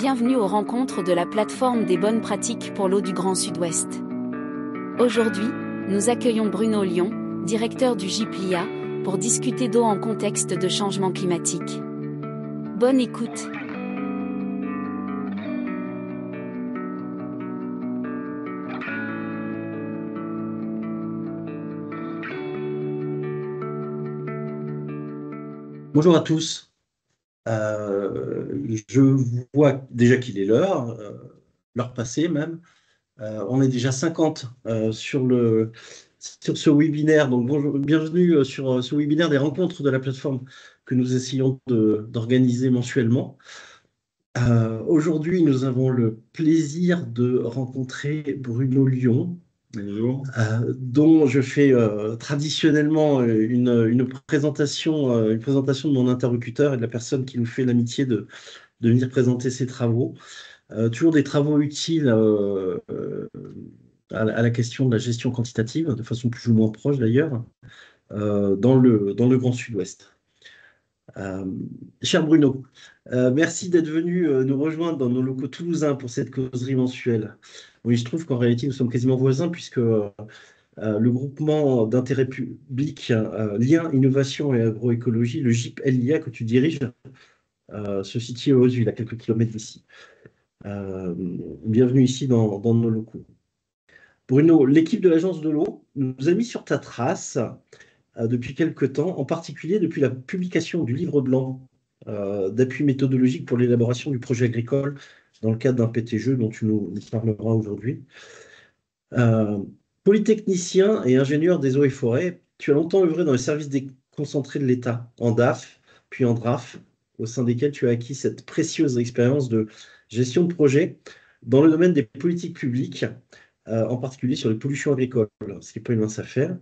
Bienvenue aux rencontres de la plateforme des bonnes pratiques pour l'eau du Grand Sud-Ouest. Aujourd'hui, nous accueillons Bruno Lyon, directeur du GIPLIA, pour discuter d'eau en contexte de changement climatique. Bonne écoute. Bonjour à tous. Je vois déjà qu'il est l'heure passée même. On est déjà 50 sur ce webinaire. Donc bonjour, bienvenue sur ce webinaire des rencontres de la plateforme que nous essayons d'organiser mensuellement. Aujourd'hui, nous avons le plaisir de rencontrer Bruno Lyon. Bonjour. Dont je fais traditionnellement une présentation de mon interlocuteur et de la personne qui nous fait l'amitié de venir présenter ses travaux. Toujours des travaux utiles à la question de la gestion quantitative, de façon plus ou moins proche d'ailleurs, dans le Grand Sud-Ouest. Euh, Cher Bruno, merci d'être venu nous rejoindre dans nos locaux toulousains pour cette causerie mensuelle. Oui, je trouve qu'en réalité, nous sommes quasiment voisins puisque le groupement d'intérêt public Lien, Innovation et Agroécologie, le GIP-LIA que tu diriges, se situe aux Ules, à quelques kilomètres d'ici. Bienvenue ici dans nos locaux. Bruno, l'équipe de l'Agence de l'eau nous a mis sur ta trace depuis quelques temps, en particulier depuis la publication du livre blanc d'appui méthodologique pour l'élaboration du projet agricole dans le cadre d'un PTGE dont tu nous parleras aujourd'hui. Euh, Polytechnicien et ingénieur des eaux et forêts, tu as longtemps œuvré dans les services déconcentrés de l'État, en DAF, puis en DRAF, au sein desquels tu as acquis cette précieuse expérience de gestion de projet dans le domaine des politiques publiques, en particulier sur les pollutions agricoles, ce qui n'est pas une mince affaire,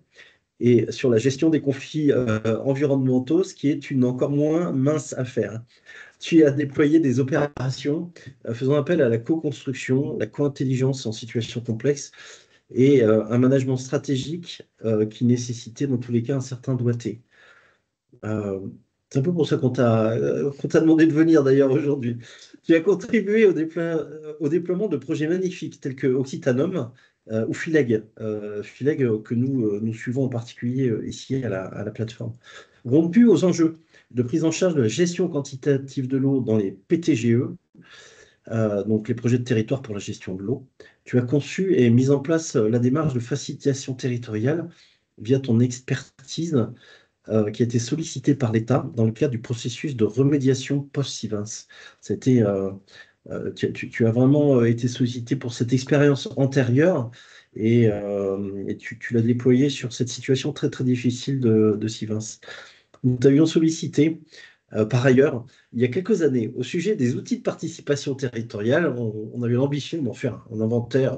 et sur la gestion des conflits environnementaux, ce qui est une encore moins mince affaire. Tu as déployé des opérations faisant appel à la co-construction, la co-intelligence en situation complexe et un management stratégique qui nécessitait dans tous les cas un certain doigté. Euh, c'est un peu pour ça qu'on t'a demandé de venir d'ailleurs aujourd'hui. Tu as contribué au déploiement de projets magnifiques tels que Occitanum ou Fileg, Fileg que nous suivons en particulier ici à la plateforme. Rompu aux enjeux de prise en charge de la gestion quantitative de l'eau dans les PTGE, donc les projets de territoire pour la gestion de l'eau. Tu as conçu et mis en place la démarche de facilitation territoriale via ton expertise qui a été sollicitée par l'État dans le cadre du processus de remédiation post-Sivens. Tu as vraiment été sollicité pour cette expérience antérieure et tu l'as déployée sur cette situation très très difficile de Sivens. Nous t'avions sollicité par ailleurs, il y a quelques années, au sujet des outils de participation territoriale, on avait l'ambition d'en faire un inventaire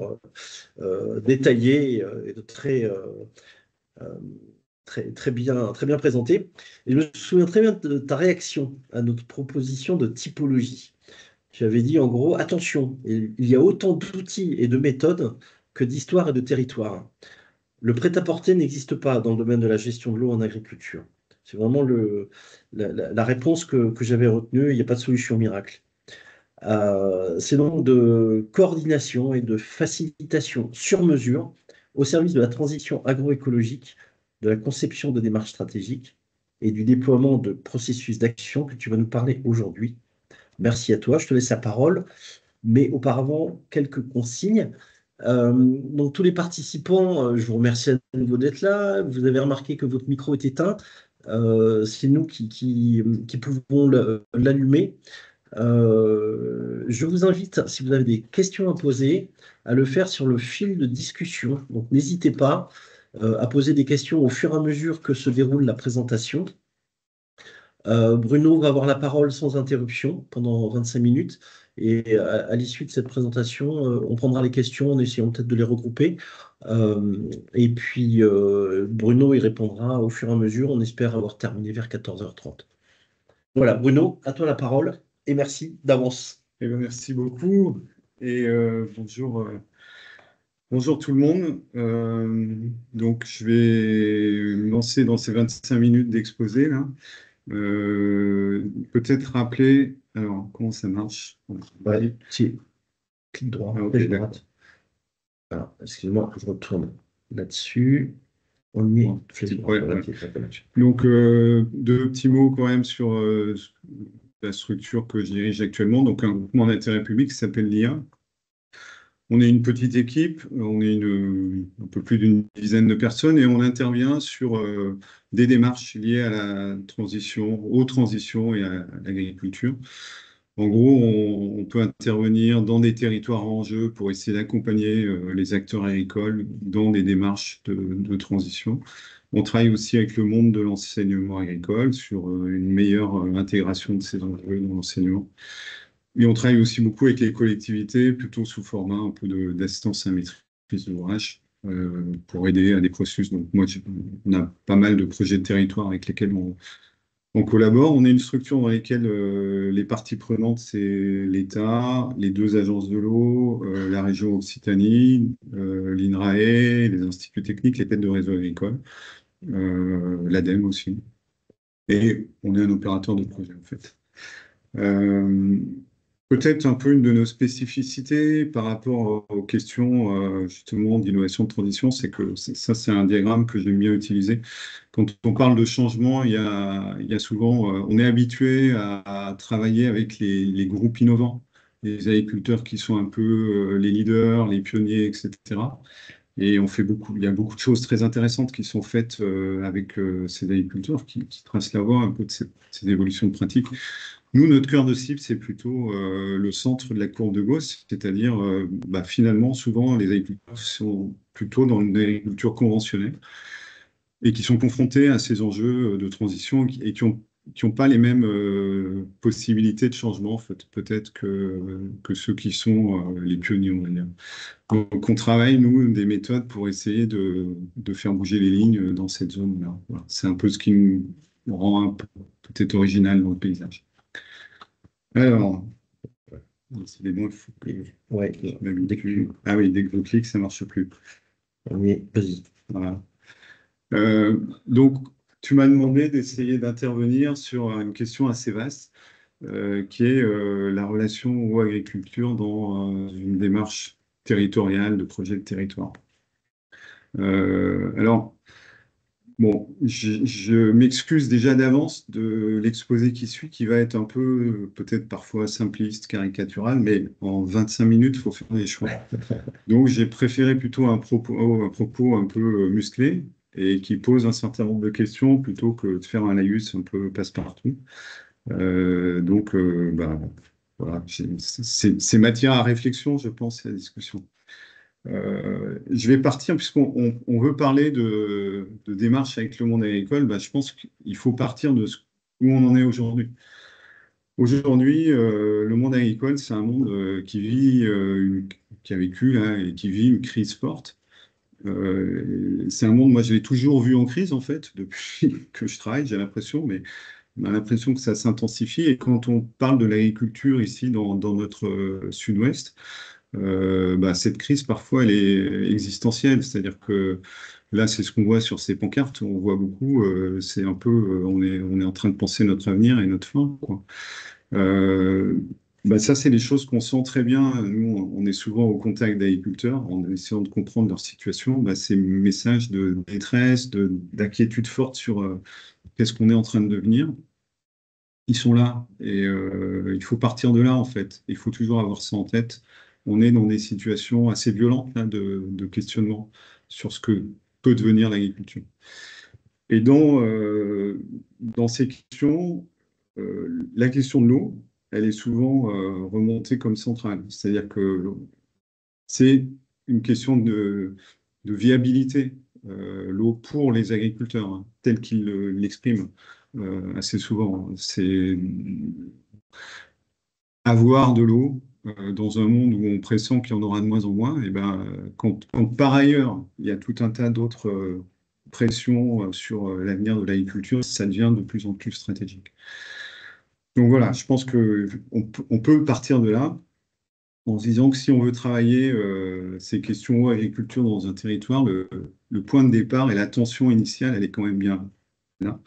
détaillé et de euh, très bien présenté. Et je me souviens très bien de ta réaction à notre proposition de typologie. Tu avais dit en gros, attention, il y a autant d'outils et de méthodes que d'histoire et de territoire. Le prêt-à-porter n'existe pas dans le domaine de la gestion de l'eau en agriculture. C'est vraiment la réponse que j'avais retenue. Il n'y a pas de solution miracle. C'est donc de coordination et de facilitation sur mesure au service de la transition agroécologique, de la conception de démarches stratégiques et du déploiement de processus d'action que tu vas nous parler aujourd'hui. Merci à toi. Je te laisse la parole. Mais auparavant, quelques consignes. Donc, tous les participants, je vous remercie à nouveau d'être là. Vous avez remarqué que votre micro est éteint. C'est nous qui pouvons l'allumer. Je vous invite, si vous avez des questions à poser, à le faire sur le fil de discussion. Donc, n'hésitez pas à poser des questions au fur et à mesure que se déroule la présentation. Bruno va avoir la parole sans interruption pendant 25 minutes. Et à l'issue de cette présentation, on prendra les questions en essayant peut-être de les regrouper. Et puis, Bruno y répondra au fur et à mesure. On espère avoir terminé vers 14h30. Voilà, Bruno, à toi la parole et merci d'avance. Eh bien, merci beaucoup et bonjour tout le monde. Donc, je vais me lancer dans ces 25 minutes d'exposé là. Peut-être rappeler, alors comment ça marche? Ouais, si. Clic droit, Ah, ok, flèche d'accord. droite. Alors, excuse-moi, je retourne là-dessus. On y est, Bon, flèche petit droite, problème, voilà, ouais. qui est là. Donc, deux petits mots quand même sur la structure que je dirige actuellement. Donc, un groupement d'intérêt public qui s'appelle l'IA. On est une petite équipe, on est un peu plus d'une dizaine de personnes et on intervient sur des démarches liées à la transition, aux transitions et à l'agriculture. En gros, on peut intervenir dans des territoires en jeu pour essayer d'accompagner les acteurs agricoles dans des démarches de transition. On travaille aussi avec le monde de l'enseignement agricole sur une meilleure intégration de ces enjeux dans l'enseignement. Et on travaille aussi beaucoup avec les collectivités, plutôt sous format un peu d'assistance à la maîtrise d'ouvrage, pour aider à des processus. Donc, on a pas mal de projets de territoire avec lesquels on collabore. On est une structure dans laquelle les parties prenantes, c'est l'État, les deux agences de l'eau, la région Occitanie, l'INRAE, les instituts techniques, les têtes de réseau agricole, l'ADEME aussi. Et on est un opérateur de projet, en fait. Euh, Peut-être un peu une de nos spécificités par rapport aux questions justement d'innovation de transition, c'est que ça, c'est un diagramme que j'aime bien utiliser. Quand on parle de changement, il y a souvent, on est habitué à travailler avec les groupes innovants, les agriculteurs qui sont un peu les leaders, les pionniers, etc. Et on fait beaucoup, il y a beaucoup de choses très intéressantes qui sont faites avec ces agriculteurs qui tracent la voie un peu de ces évolutions de pratiques. Nous, notre cœur de cible, c'est plutôt le centre de la courbe de Gauss, c'est-à-dire finalement, souvent, les agriculteurs sont plutôt dans une agriculture conventionnelle et qui sont confrontés à ces enjeux de transition et qui ont pas les mêmes possibilités de changement, en fait, peut-être que ceux qui sont les pionniers, on va dire. Donc, on travaille, nous, des méthodes pour essayer de faire bouger les lignes dans cette zone-là. Voilà. C'est un peu ce qui nous rend un peu peut-être original dans le paysage. Alors, c'est des bons, il faut que Ouais, je m'habitue. Ah oui, dès que je clique, ça marche plus. oui, vas-y. Voilà. Donc, tu m'as demandé d'essayer d'intervenir sur une question assez vaste, qui est la relation eau-agriculture dans une démarche territoriale de projet de territoire. Alors, bon, je m'excuse déjà d'avance de l'exposé qui suit, qui va être un peu, peut-être parfois simpliste, caricatural, mais en 25 minutes, il faut faire des choix. Donc, j'ai préféré plutôt un propos un peu musclé et qui pose un certain nombre de questions plutôt que de faire un laïus un peu passe-partout. Voilà, c'est matière à réflexion, je pense, et à discussion. Je vais partir, puisqu'on veut parler de démarche avec le monde agricole, je pense qu'il faut partir de où on en est aujourd'hui. Aujourd'hui, le monde agricole, c'est un monde qui a vécu là, et qui vit une crise forte. C'est un monde, moi, je l'ai toujours vu en crise, en fait, depuis que je travaille, j'ai l'impression, mais on a l'impression que ça s'intensifie. Et quand on parle de l'agriculture ici, dans notre sud-ouest, cette crise, parfois, elle est existentielle. C'est-à-dire que là, c'est ce qu'on voit sur ces pancartes. On voit beaucoup, c'est un peu, on est en train de penser notre avenir et notre fin, quoi. Euh, Ça, c'est des choses qu'on sent très bien. Nous, on est souvent au contact d'agriculteurs en essayant de comprendre leur situation. Ces messages de détresse, d'inquiétude forte sur qu'est-ce qu'on est en train de devenir, ils sont là. Et il faut partir de là, en fait. Il faut toujours avoir ça en tête. On est dans des situations assez violentes là, de questionnement sur ce que peut devenir l'agriculture. Et dans ces questions, la question de l'eau, elle est souvent remontée comme centrale. C'est-à-dire que c'est une question de viabilité, l'eau pour les agriculteurs, hein, tel qu'ils l'expriment assez souvent. C'est avoir de l'eau dans un monde où on pressent qu'il y en aura de moins en moins, et quand par ailleurs, il y a tout un tas d'autres pressions sur l'avenir de l'agriculture, ça devient de plus en plus stratégique. Donc voilà, je pense on peut partir de là en se disant que si on veut travailler ces questions agriculture dans un territoire, le point de départ et la tension initiale, elle est quand même bien là.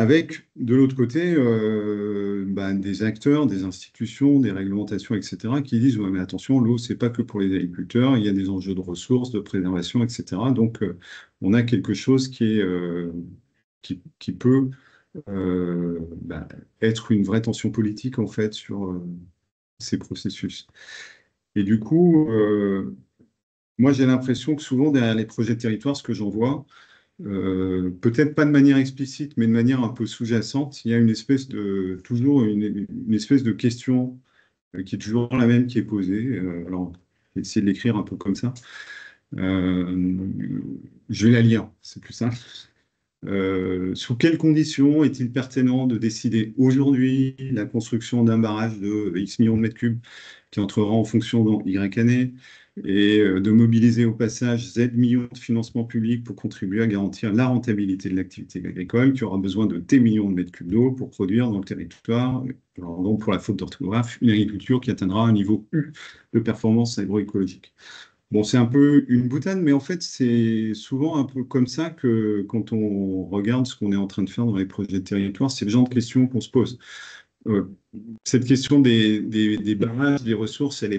avec, de l'autre côté, des acteurs, des institutions, des réglementations, etc., qui disent, ouais, mais attention, l'eau, c'est pas que pour les agriculteurs, il y a des enjeux de ressources, de préservation, etc. Donc, on a quelque chose qui peut être une vraie tension politique, en fait, sur ces processus. Et du coup, moi, j'ai l'impression que souvent, derrière les projets de territoire, ce que j'en vois, peut-être pas de manière explicite, mais de manière un peu sous-jacente, il y a toujours une espèce de question qui est toujours la même qui est posée. Alors, je vais essayer de l'écrire un peu comme ça. Euh, je vais la lire, c'est plus simple. Sous quelles conditions est-il pertinent de décider aujourd'hui la construction d'un barrage de X millions de mètres cubes qui entrera en fonction dans Y années et de mobiliser au passage Z millions de financements publics pour contribuer à garantir la rentabilité de l'activité agricole qui aura besoin de T millions de mètres cubes d'eau pour produire dans le territoire, alors donc pour la faute d'orthographe, une agriculture qui atteindra un niveau U de performance agroécologique. Bon, c'est un peu une boutade, mais en fait, c'est souvent un peu comme ça que quand on regarde ce qu'on est en train de faire dans les projets de territoire, c'est le genre de questions qu'on se pose. Euh, cette question des barrages, des ressources, elle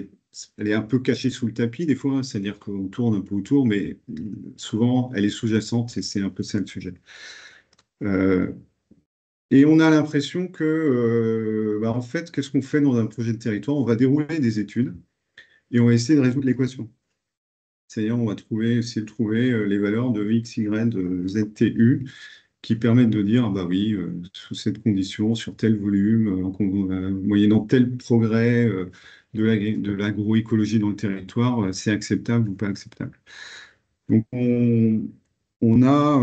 est un peu cachée sous le tapis des fois, c'est-à-dire qu'on tourne un peu autour, mais souvent, elle est sous-jacente et c'est un peu ça le sujet. Euh, et on a l'impression que, en fait, qu'est-ce qu'on fait dans un projet de territoire? On va dérouler des études et on va essayer de résoudre l'équation. C'est-à-dire, on va essayer de trouver les valeurs de X, Y, Z, T, U qui permettent de dire, ah bah oui, sous cette condition, sur tel volume, moyennant tel progrès de l'agroécologie dans le territoire, c'est acceptable ou pas acceptable. Donc, on a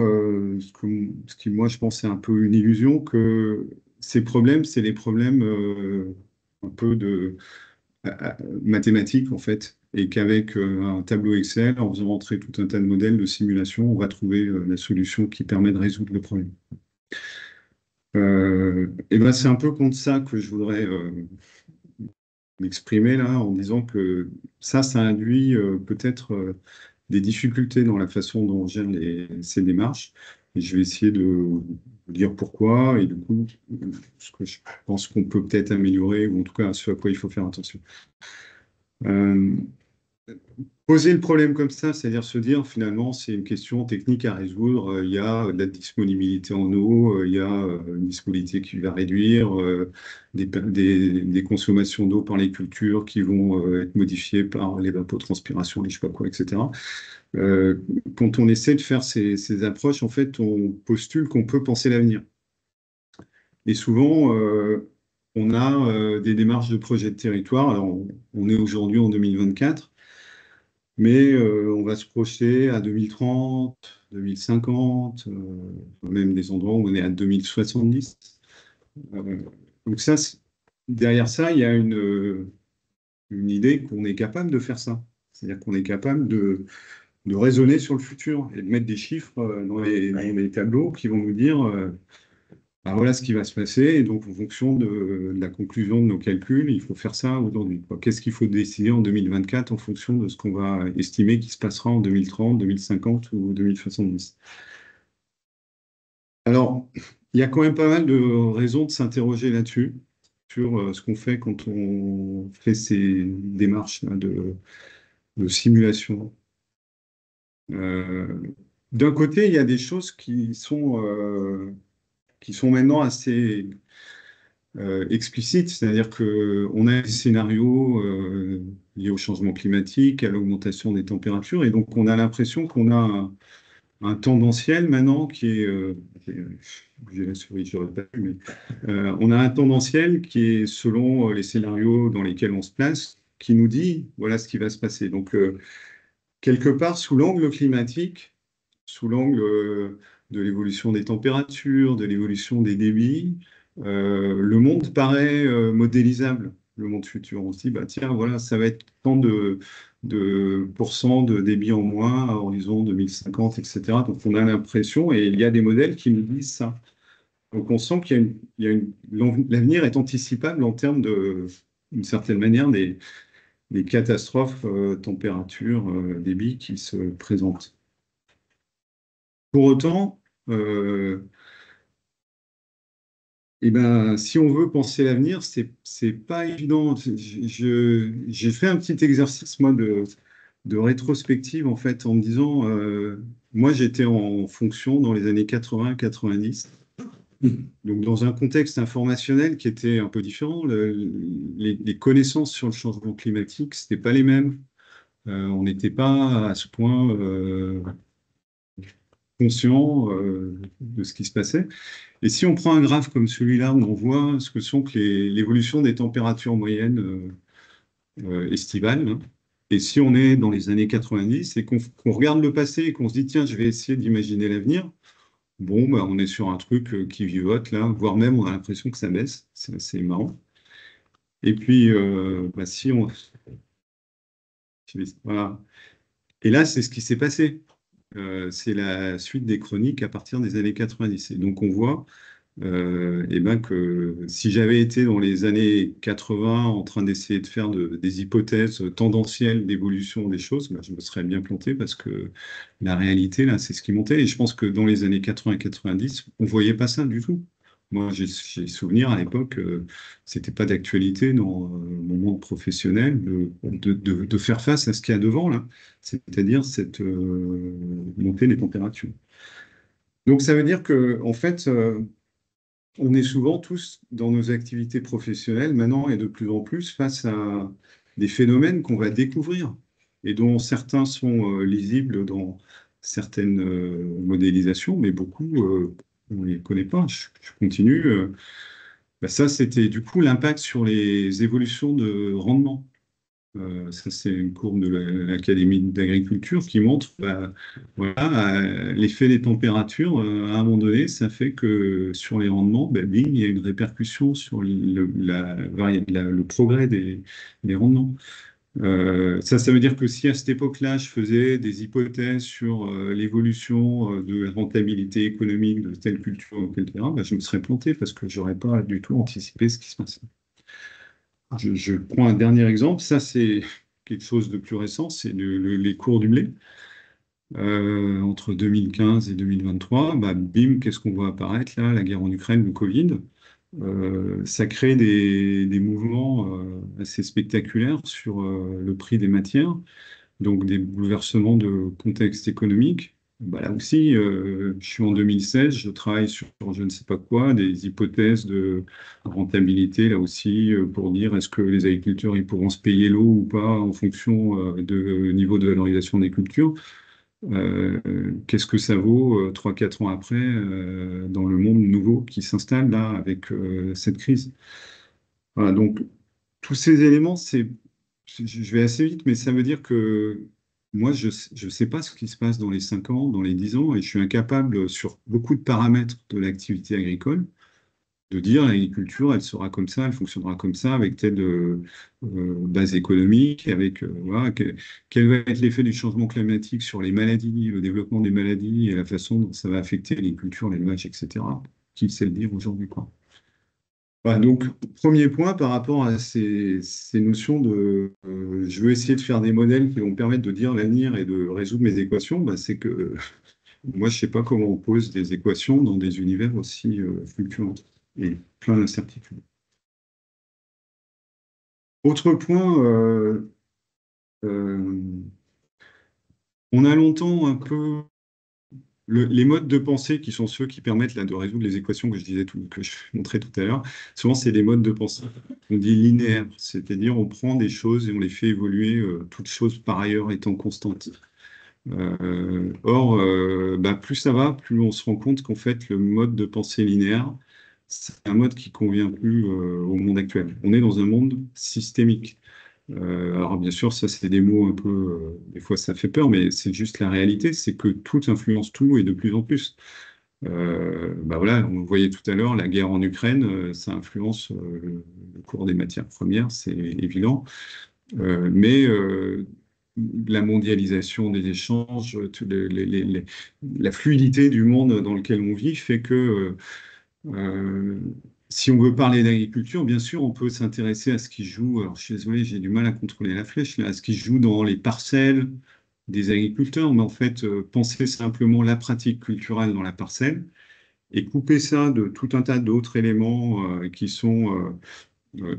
ce qui, moi, je pense, est un peu une illusion, que ces problèmes, c'est les problèmes un peu mathématiques, en fait, et qu'avec un tableau Excel, en faisant rentrer tout un tas de modèles de simulation, on va trouver la solution qui permet de résoudre le problème. Et ben, c'est un peu contre ça que je voudrais m'exprimer là, en disant que ça induit peut-être des difficultés dans la façon dont on gère ces démarches. Et je vais essayer de vous dire pourquoi, et du coup, ce que je pense qu'on peut peut-être améliorer, ou en tout cas ce à quoi il faut faire attention. Euh, Poser le problème comme ça, c'est-à-dire se dire finalement c'est une question technique à résoudre, il y a de la disponibilité en eau, il y a une disponibilité qui va réduire, des consommations d'eau par les cultures qui vont être modifiées par l'évapotranspiration, les je sais pas quoi, etc. Euh, Quand on essaie de faire ces approches, en fait, on postule qu'on peut penser l'avenir. Et souvent, on a des démarches de projet de territoire. Alors, on est aujourd'hui en 2024. Mais on va se projeter à 2030, 2050, même des endroits où on est à 2070. Euh, donc ça, derrière ça, il y a une idée qu'on est capable de faire ça. C'est-à-dire qu'on est capable de raisonner sur le futur et de mettre des chiffres dans les tableaux qui vont nous dire voilà ce qui va se passer. Et donc, en fonction de la conclusion de nos calculs, il faut faire ça aujourd'hui, quoi. Qu'est-ce qu'il faut décider en 2024 en fonction de ce qu'on va estimer qui se passera en 2030, 2050 ou 2070? Alors, il y a quand même pas mal de raisons de s'interroger là-dessus, sur ce qu'on fait quand on fait ces démarches là, de simulation. Euh, D'un côté, il y a des choses qui sont maintenant assez explicite, c'est-à-dire qu'on a des scénarios liés au changement climatique, à l'augmentation des températures, et donc on a l'impression qu'on a un tendanciel maintenant j'ai la souris, j'aurais pas pu, mais on a un tendanciel qui est selon les scénarios dans lesquels on se place, qui nous dit voilà ce qui va se passer. Donc quelque part, sous l'angle climatique, sous l'angle de l'évolution des températures, de l'évolution des débits, le monde paraît modélisable, le monde futur. On se dit, bah, tiens, voilà, ça va être tant de pourcents de débit en moins à horizon 2050, etc. Donc on a l'impression, et il y a des modèles qui nous disent ça. Donc on sent l'avenir est anticipable en termes d'une certaine manière, des catastrophes température, débit qui se présentent. Pour autant, Eh ben, si on veut penser l'avenir, c'est pas évident. J'ai fait un petit exercice, moi, de rétrospective, en fait, en me disant, moi, j'étais en fonction dans les années 80-90, donc dans un contexte informationnel qui était un peu différent. Les connaissances sur le changement climatique, c'était pas les mêmes. On n'était pas à ce point conscient de ce qui se passait. Et si on prend un graphe comme celui-là, où on voit ce que sont que l'évolution des températures moyennes estivales, hein, et si on est dans les années 90 et qu'on regarde le passé et qu'on se dit, tiens, je vais essayer d'imaginer l'avenir, bon, bah, on est sur un truc qui vivote là, voire même on a l'impression que ça baisse. C'est assez marrant. Et puis, bah, voilà. Et là, c'est ce qui s'est passé. C'est la suite des chroniques à partir des années 90. Et donc, on voit eh ben que si j'avais été dans les années 80 en train d'essayer de faire des hypothèses tendancielles d'évolution des choses, ben, je me serais bien planté parce que la réalité, là, c'est ce qui montait. Et je pense que dans les années 80 et 90, on voyait pas ça du tout. Moi, j'ai souvenir à l'époque, c'était pas d'actualité dans mon monde professionnel de faire face à ce qu'il y a devant, là, c'est-à-dire cette montée des températures. Donc, ça veut dire que, en fait, on est souvent tous dans nos activités professionnelles maintenant et de plus en plus face à des phénomènes qu'on va découvrir et dont certains sont lisibles dans certaines modélisations, mais beaucoup, on ne les connaît pas. Je continue. Bah, ça, c'était du coup l'impact sur les évolutions de rendement. Ça, c'est une courbe de l'Académie d'agriculture qui montre voilà, l'effet des températures. À un moment donné, ça fait que sur les rendements, ben, bing, il y a une répercussion sur le progrès des rendements. Ça veut dire que si à cette époque-là, je faisais des hypothèses sur l'évolution de la rentabilité économique de telle culture ou telle terrain, ben, je me serais planté parce que j'aurais pas du tout anticipé ce qui se passait. Je prends un dernier exemple. Ça, c'est quelque chose de plus récent, c'est les cours du blé. Entre 2015 et 2023, bah, bim, qu'est-ce qu'on voit apparaître là? La guerre en Ukraine, le Covid. Ça crée des mouvements assez spectaculaires sur le prix des matières, donc des bouleversements de contexte économique. Bah, là aussi, je suis en 2016, je travaille sur je ne sais pas quoi, des hypothèses de rentabilité, là aussi, pour dire est-ce que les agriculteurs ils pourront se payer l'eau ou pas en fonction de niveau de valorisation des cultures. Qu'est-ce que ça vaut 3-4 ans après dans le monde nouveau qui s'installe là avec cette crise? Voilà, donc tous ces éléments, je vais assez vite, mais ça veut dire que moi, je ne sais pas ce qui se passe dans les 5 ans, dans les 10 ans, et je suis incapable, sur beaucoup de paramètres de l'activité agricole, de dire l'agriculture, elle sera comme ça, elle fonctionnera comme ça, avec telle base économique, avec voilà, quel va être l'effet du changement climatique sur les maladies, le développement des maladies et la façon dont ça va affecter les cultures, l'élevage, etc. Qui sait le dire aujourd'hui, quoi. Voilà, donc, premier point par rapport à ces notions de je veux essayer de faire des modèles qui vont me permettre de dire l'avenir et de résoudre mes équations, bah, c'est que moi, je ne sais pas comment on pose des équations dans des univers aussi fluctuants et plein d'incertitudes. Autre point, euh, on a longtemps un peu les modes de pensée qui sont ceux qui permettent là, de résoudre les équations que je disais que je montrais tout à l'heure. Souvent, c'est des modes de pensée on dit linéaires, c'est-à-dire on prend des choses et on les fait évoluer, toutes choses par ailleurs étant constantes. Or, bah, plus ça va, plus on se rend compte qu'en fait, le mode de pensée linéaire, c'est un mode qui convient plus au monde actuel. On est dans un monde systémique. Alors bien sûr, ça c'est des mots un peu, des fois ça fait peur, mais c'est juste la réalité, c'est que tout influence tout et de plus en plus. Bah voilà, on le voyait tout à l'heure, la guerre en Ukraine, ça influence le cours des matières premières, c'est évident. Mais la mondialisation des échanges, la fluidité du monde dans lequel on vit fait que euh, si on veut parler d'agriculture, bien sûr, on peut s'intéresser à ce qui se joue. Alors, je suis désolé, j'ai du mal à contrôler la flèche là, à ce qui se joue dans les parcelles des agriculteurs, mais en fait, penser simplement la pratique culturelle dans la parcelle et couper ça de tout un tas d'autres éléments qui sont euh,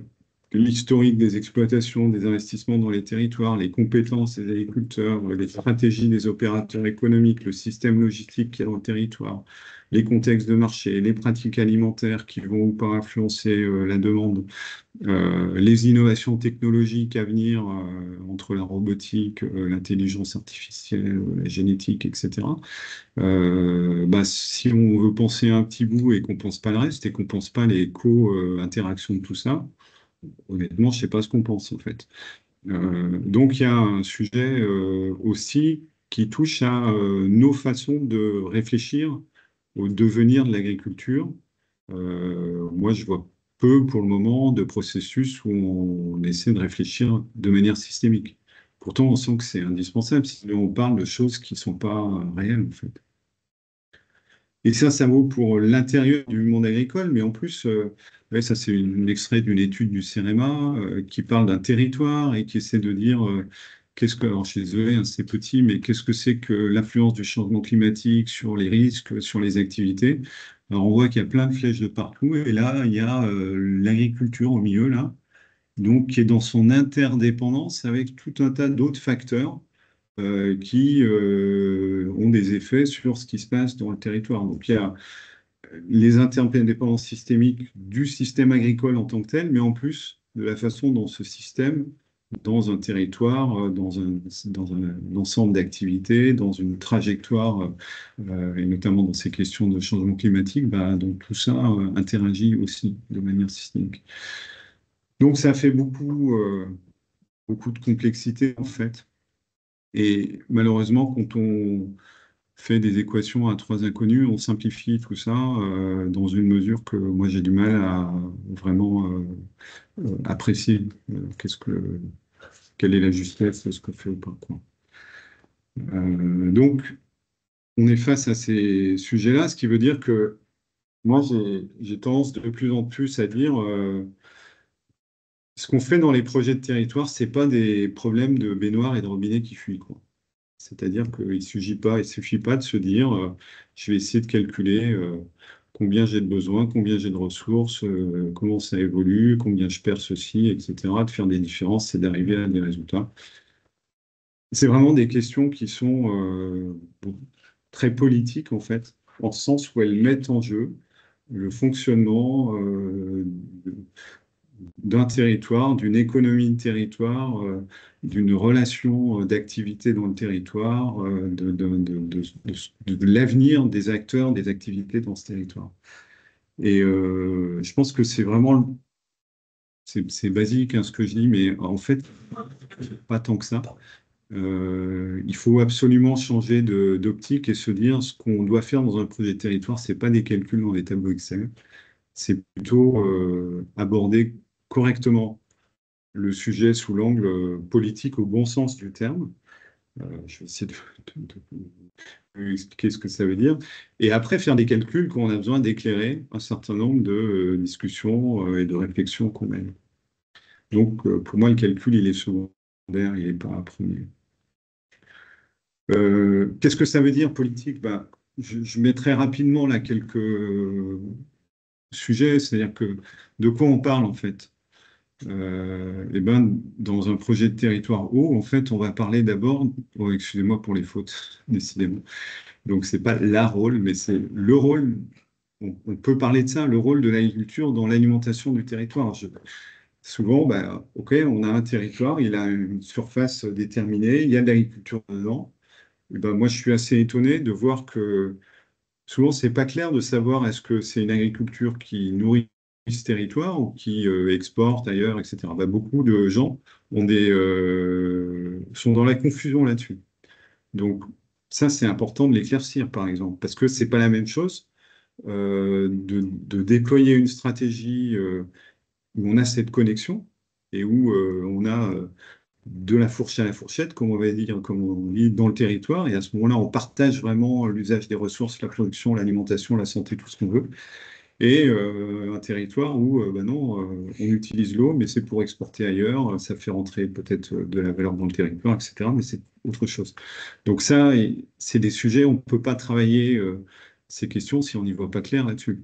l'historique des exploitations, des investissements dans les territoires, les compétences des agriculteurs, les stratégies des opérateurs économiques, le système logistique qui est dans le territoire, les contextes de marché, les pratiques alimentaires qui vont ou pas influencer la demande, les innovations technologiques à venir entre la robotique, l'intelligence artificielle, la génétique, etc. Si on veut penser un petit bout et qu'on pense pas le reste et qu'on pense pas les co-interactions de tout ça, honnêtement, je sais pas ce qu'on pense en fait. Donc il y a un sujet aussi qui touche à nos façons de réfléchir au devenir de l'agriculture. Moi, je vois peu pour le moment de processus où on essaie de réfléchir de manière systémique. Pourtant, on sent que c'est indispensable, sinon on parle de choses qui ne sont pas réelles en fait. Et ça vaut pour l'intérieur du monde agricole, mais en plus, ouais, ça c'est un extrait d'une étude du CEREMA qui parle d'un territoire et qui essaie de dire qu'est-ce que, alors je suis désolé, hein, c'est petit, mais qu'est-ce que c'est que l'influence du changement climatique sur les risques, sur les activités. Alors on voit qu'il y a plein de flèches de partout, et là il y a l'agriculture au milieu, là, donc qui est dans son interdépendance avec tout un tas d'autres facteurs qui ont des effets sur ce qui se passe dans le territoire. Donc il y a les interdépendances systémiques du système agricole en tant que tel, mais en plus de la façon dont ce système, dans un territoire, dans un ensemble d'activités, dans une trajectoire, et notamment dans ces questions de changement climatique, donc tout ça interagit aussi de manière systémique. Donc ça fait beaucoup de complexité en fait. Et malheureusement, quand on fait des équations à trois inconnus, on simplifie tout ça dans une mesure que moi j'ai du mal à vraiment apprécier. Quelle est la justesse de ce qu'on fait ou pas, quoi. Donc, on est face à ces sujets-là, ce qui veut dire que moi j'ai tendance de plus en plus à dire ce qu'on fait dans les projets de territoire, c'est pas des problèmes de baignoire et de robinet qui fuient, quoi. C'est-à-dire qu'il ne suffit pas de se dire, je vais essayer de calculer combien j'ai de besoins, combien j'ai de ressources, comment ça évolue, combien je perds ceci, etc., de faire des différences et d'arriver à des résultats. C'est vraiment des questions qui sont très politiques, en fait, en ce sens où elles mettent en jeu le fonctionnement d'un territoire, d'une économie de territoire, d'une relation d'activité dans le territoire, de l'avenir des acteurs, des activités dans ce territoire. Et je pense que c'est vraiment, c'est basique hein, ce que je dis, mais en fait, pas tant que ça. Il faut absolument changer d'optique et se dire ce qu'on doit faire dans un projet de territoire, c'est pas des calculs dans des tableaux Excel, c'est plutôt aborder correctement le sujet sous l'angle politique au bon sens du terme. Je vais essayer de expliquer ce que ça veut dire. Et après, faire des calculs quand on a besoin d'éclairer un certain nombre de discussions et de réflexions qu'on mène. Donc, pour moi, le calcul, il est secondaire, il n'est pas premier. Qu'est-ce que ça veut dire politique? Je mets très rapidement là quelques sujets, c'est-à-dire que de quoi on parle en fait? Dans un projet de territoire haut, en fait, on va parler d'abord, oh, excusez-moi pour les fautes, décidément. Donc, c'est pas la rôle, mais c'est le rôle, on peut parler de ça, le rôle de l'agriculture dans l'alimentation du territoire. Souvent, OK, on a un territoire, il a une surface déterminée, il y a de l'agriculture dedans. Moi, je suis assez étonné de voir que souvent, c'est pas clair de savoir est-ce que c'est une agriculture qui nourrit ce territoire ou qui exporte ailleurs, etc. Beaucoup de gens sont dans la confusion là-dessus. Donc, ça, c'est important de l'éclaircir, par exemple, parce que c'est pas la même chose de déployer une stratégie où on a cette connexion et où on a de la fourche à la fourchette, comme on va dire, comme on dit, dans le territoire. Et à ce moment-là, on partage vraiment l'usage des ressources, la production, l'alimentation, la santé, tout ce qu'on veut. Et un territoire où, non, on utilise l'eau, mais c'est pour exporter ailleurs. Ça fait rentrer peut-être de la valeur dans le territoire, etc. Mais c'est autre chose. Donc ça, c'est des sujets, on ne peut pas travailler ces questions si on n'y voit pas clair là-dessus.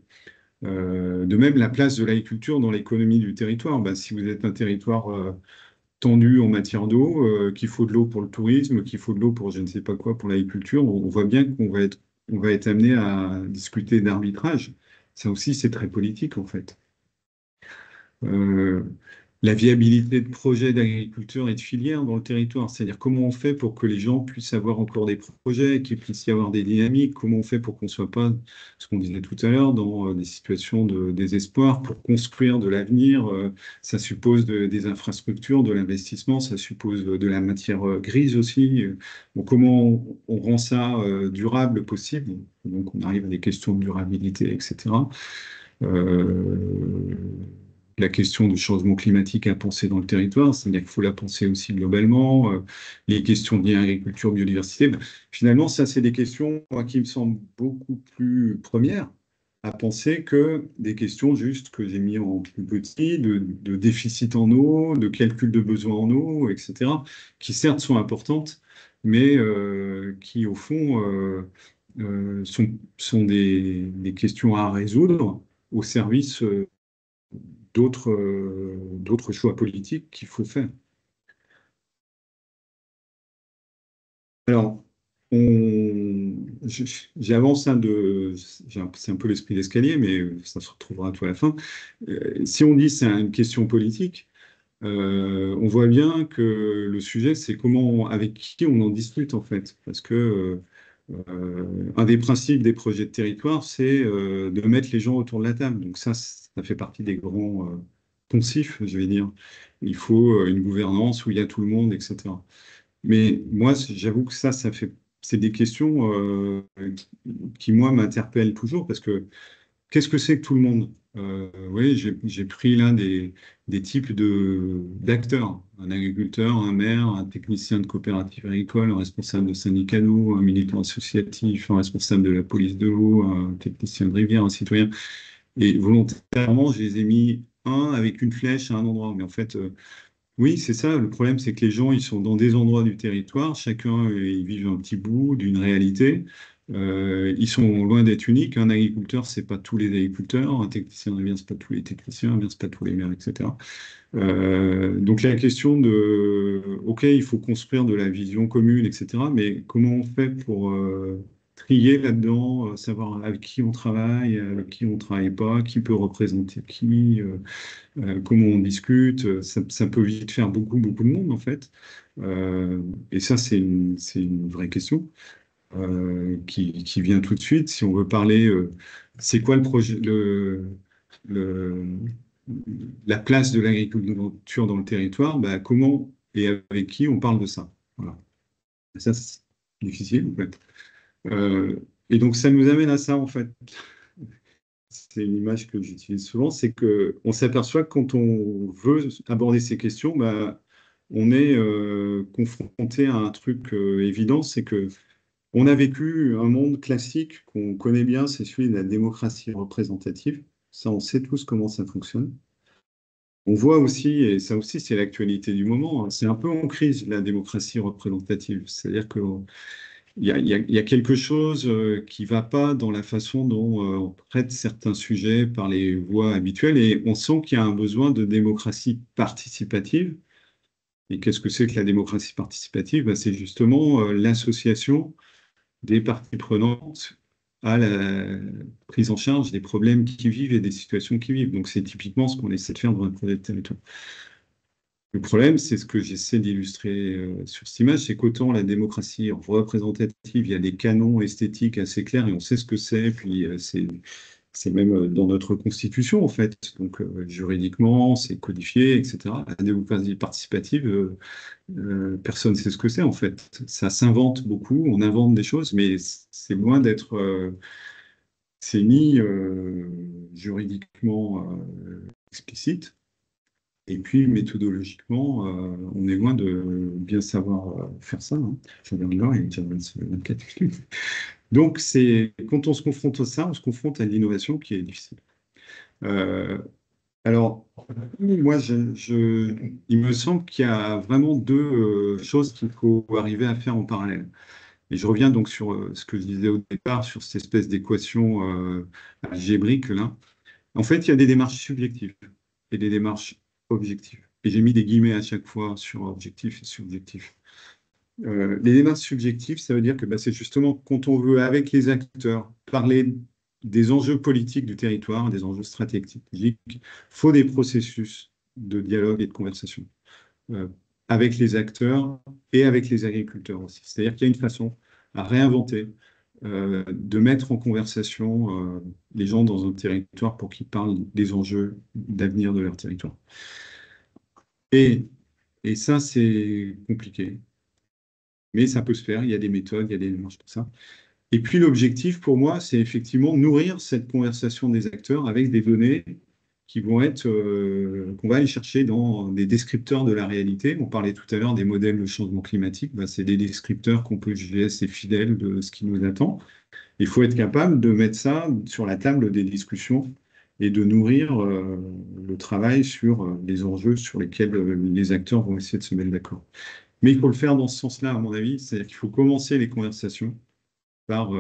De même, la place de l'agriculture dans l'économie du territoire. Ben, si vous êtes un territoire tendu en matière d'eau, qu'il faut de l'eau pour le tourisme, qu'il faut de l'eau pour je ne sais pas quoi, pour l'agriculture, on voit bien on va être amené à discuter d'arbitrage. Ça aussi, c'est très politique, en fait. Euh, la viabilité de projets d'agriculture et de filières dans le territoire, c'est-à-dire comment on fait pour que les gens puissent avoir encore des projets, qu'il puisse y avoir des dynamiques, comment on fait pour qu'on ne soit pas, ce qu'on disait tout à l'heure, dans des situations de désespoir, pour construire de l'avenir, ça suppose des infrastructures, de l'investissement, ça suppose de la matière grise aussi. Bon, comment on rend ça durable possible? Donc on arrive à des questions de durabilité, etc. Euh, la question du changement climatique à penser dans le territoire, c'est-à-dire qu'il faut la penser aussi globalement, les questions de lien agriculture, biodiversité. Ben, finalement, ça, c'est des questions moi, qui me semblent beaucoup plus premières à penser que des questions juste que j'ai mis en plus petit, de déficit en eau, de calcul de besoins en eau, etc., qui certes sont importantes, mais qui, au fond, sont des questions à résoudre au service d'autres choix politiques qu'il faut faire. Alors, j'avance c'est un peu l'esprit d'escalier, mais ça se retrouvera à tout à la fin. Si on dit c'est une question politique, on voit bien que le sujet, c'est avec qui on en discute en fait. Parce que un des principes des projets de territoire, c'est de mettre les gens autour de la table. Donc ça fait partie des grands poncifs, je vais dire. Il faut une gouvernance où il y a tout le monde, etc. Mais moi, j'avoue que c'est des questions qui, moi, m'interpellent toujours parce que qu'est-ce que c'est que tout le monde? Oui, j'ai pris l'un des types d'acteurs, un agriculteur, un maire, un technicien de coopérative agricole, un responsable de syndicat d'eau, un militant associatif, un responsable de la police de l'eau, un technicien de rivière, un citoyen. Et volontairement, je les ai mis un avec une flèche à un endroit. Mais en fait, oui, c'est ça. Le problème, c'est que les gens, ils sont dans des endroits du territoire. Chacun, ils vivent un petit bout d'une réalité. Ils sont loin d'être uniques. Un agriculteur, c'est pas tous les agriculteurs. Un technicien de rivière, c'est pas tous les techniciens. Un maire, c'est pas tous les maires, etc. Donc la question OK, il faut construire de la vision commune, etc. Mais comment on fait pour trier là-dedans, savoir avec qui on travaille, avec qui on travaille pas, qui peut représenter qui, comment on discute, ça peut vite faire beaucoup, beaucoup de monde en fait. Et ça, c'est une vraie question qui vient tout de suite. Si on veut parler, c'est quoi le projet, le- la place de l'agriculture dans le territoire, bah, comment et avec qui on parle de ça. Voilà. Et ça, c'est difficile en fait. Et donc, ça nous amène à ça en fait. C'est une image que j'utilise souvent, c'est que on s'aperçoit que quand on veut aborder ces questions, bah, on est confronté à un truc évident, c'est que on a vécu un monde classique qu'on connaît bien, c'est celui de la démocratie représentative. Ça, on sait tous comment ça fonctionne. On voit aussi, et ça aussi c'est l'actualité du moment, hein, c'est un peu en crise la démocratie représentative. C'est-à-dire qu'il il y a quelque chose qui ne va pas dans la façon dont on traite certains sujets par les voies habituelles et on sent qu'il y a un besoin de démocratie participative. Et qu'est-ce que c'est que la démocratie participative? Ben, c'est justement l'association des parties prenantes à la prise en charge des problèmes qui vivent et des situations qui vivent. Donc c'est typiquement ce qu'on essaie de faire dans un projet de territoire. Le problème, c'est ce que j'essaie d'illustrer sur cette image, c'est qu'autant la démocratie représentative, il y a des canons esthétiques assez clairs et on sait ce que c'est, puis c'est même dans notre constitution en fait, donc juridiquement, c'est codifié, etc. La démocratie participative, personne ne sait ce que c'est en fait. Ça s'invente beaucoup, on invente des choses, mais c'est loin d'être, c'est ni juridiquement explicite. Et puis, méthodologiquement, on est loin de bien savoir faire ça, hein. Je regarde là, il est déjà 24 minutes. Donc, quand on se confronte à ça, on se confronte à l'innovation qui est difficile. Euh, alors, moi, il me semble qu'il y a vraiment deux choses qu'il faut arriver à faire en parallèle. Et je reviens donc sur ce que je disais au départ, sur cette espèce d'équation algébrique là. En fait, il y a des démarches subjectives et des démarches objectives. Et j'ai mis des guillemets à chaque fois sur objectif et subjectif. Les démarches subjectives, ça veut dire que bah, c'est justement quand on veut, avec les acteurs, parler des enjeux politiques du territoire, des enjeux stratégiques, il faut des processus de dialogue et de conversation euh, avec les acteurs et avec les agriculteurs aussi. C'est-à-dire qu'il y a une façon à réinventer, de mettre en conversation les gens dans un territoire pour qu'ils parlent des enjeux d'avenir de leur territoire. Et, et ça, c'est compliqué. Mais ça peut se faire, il y a des méthodes, il y a des démarches, tout ça. Et puis l'objectif pour moi, c'est effectivement nourrir cette conversation des acteurs avec des données qui vont être, qu'on va aller chercher dans des descripteurs de la réalité. On parlait tout à l'heure des modèles de changement climatique, ben, c'est des descripteurs qu'on peut juger assez fidèles de ce qui nous attend. Il faut être capable de mettre ça sur la table des discussions et de nourrir le travail sur les enjeux sur lesquels les acteurs vont essayer de se mettre d'accord. Mais il faut le faire dans ce sens-là, à mon avis, c'est-à-dire qu'il faut commencer les conversations par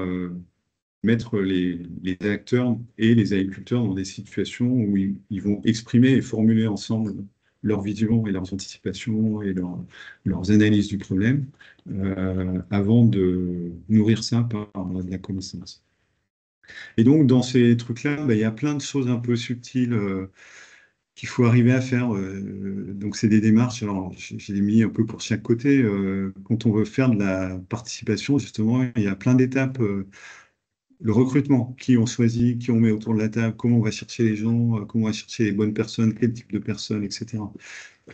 mettre les acteurs et les agriculteurs dans des situations où ils vont exprimer et formuler ensemble leur vision et leurs anticipations et leurs analyses du problème avant de nourrir ça par de la connaissance. Et donc, dans ces trucs-là, bah, il y a plein de choses un peu subtiles qu'il faut arriver à faire. Donc, c'est des démarches. Alors, j'ai mis un peu pour chaque côté. Quand on veut faire de la participation, justement, il y a plein d'étapes. Le recrutement, qui on choisit, qui on met autour de la table, comment on va chercher les gens, comment on va chercher les bonnes personnes, quel type de personnes, etc.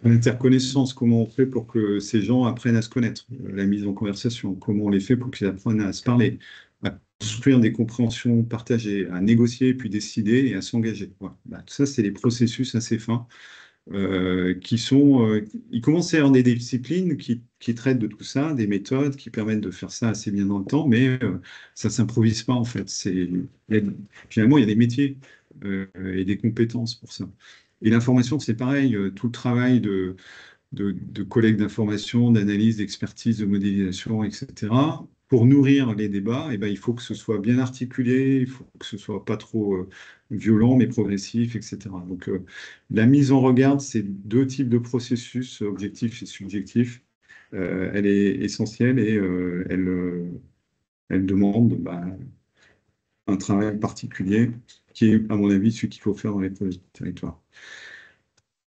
L'interconnaissance, comment on fait pour que ces gens apprennent à se connaître, la mise en conversation, comment on les fait pour qu'ils apprennent à se parler, à construire des compréhensions partagées, à négocier, puis décider et à s'engager. Voilà. Bah, tout ça, c'est des processus assez fins il commence à y avoir des disciplines qui traitent de tout ça, des méthodes qui permettent de faire ça assez bien dans le temps, mais ça s'improvise pas en fait. Finalement, il y a des métiers et des compétences pour ça. Et l'information, c'est pareil, tout le travail de collecte d'informations, d'analyse, d'expertise, de modélisation, etc. Pour nourrir les débats, eh ben, il faut que ce soit bien articulé, il faut que ce soit pas trop violent, mais progressif, etc. Donc, la mise en regard, c'est deux types de processus, objectif et subjectif. Elle est essentielle et elle demande bah, un travail particulier qui est, à mon avis, celui qu'il faut faire dans les projets de territoire.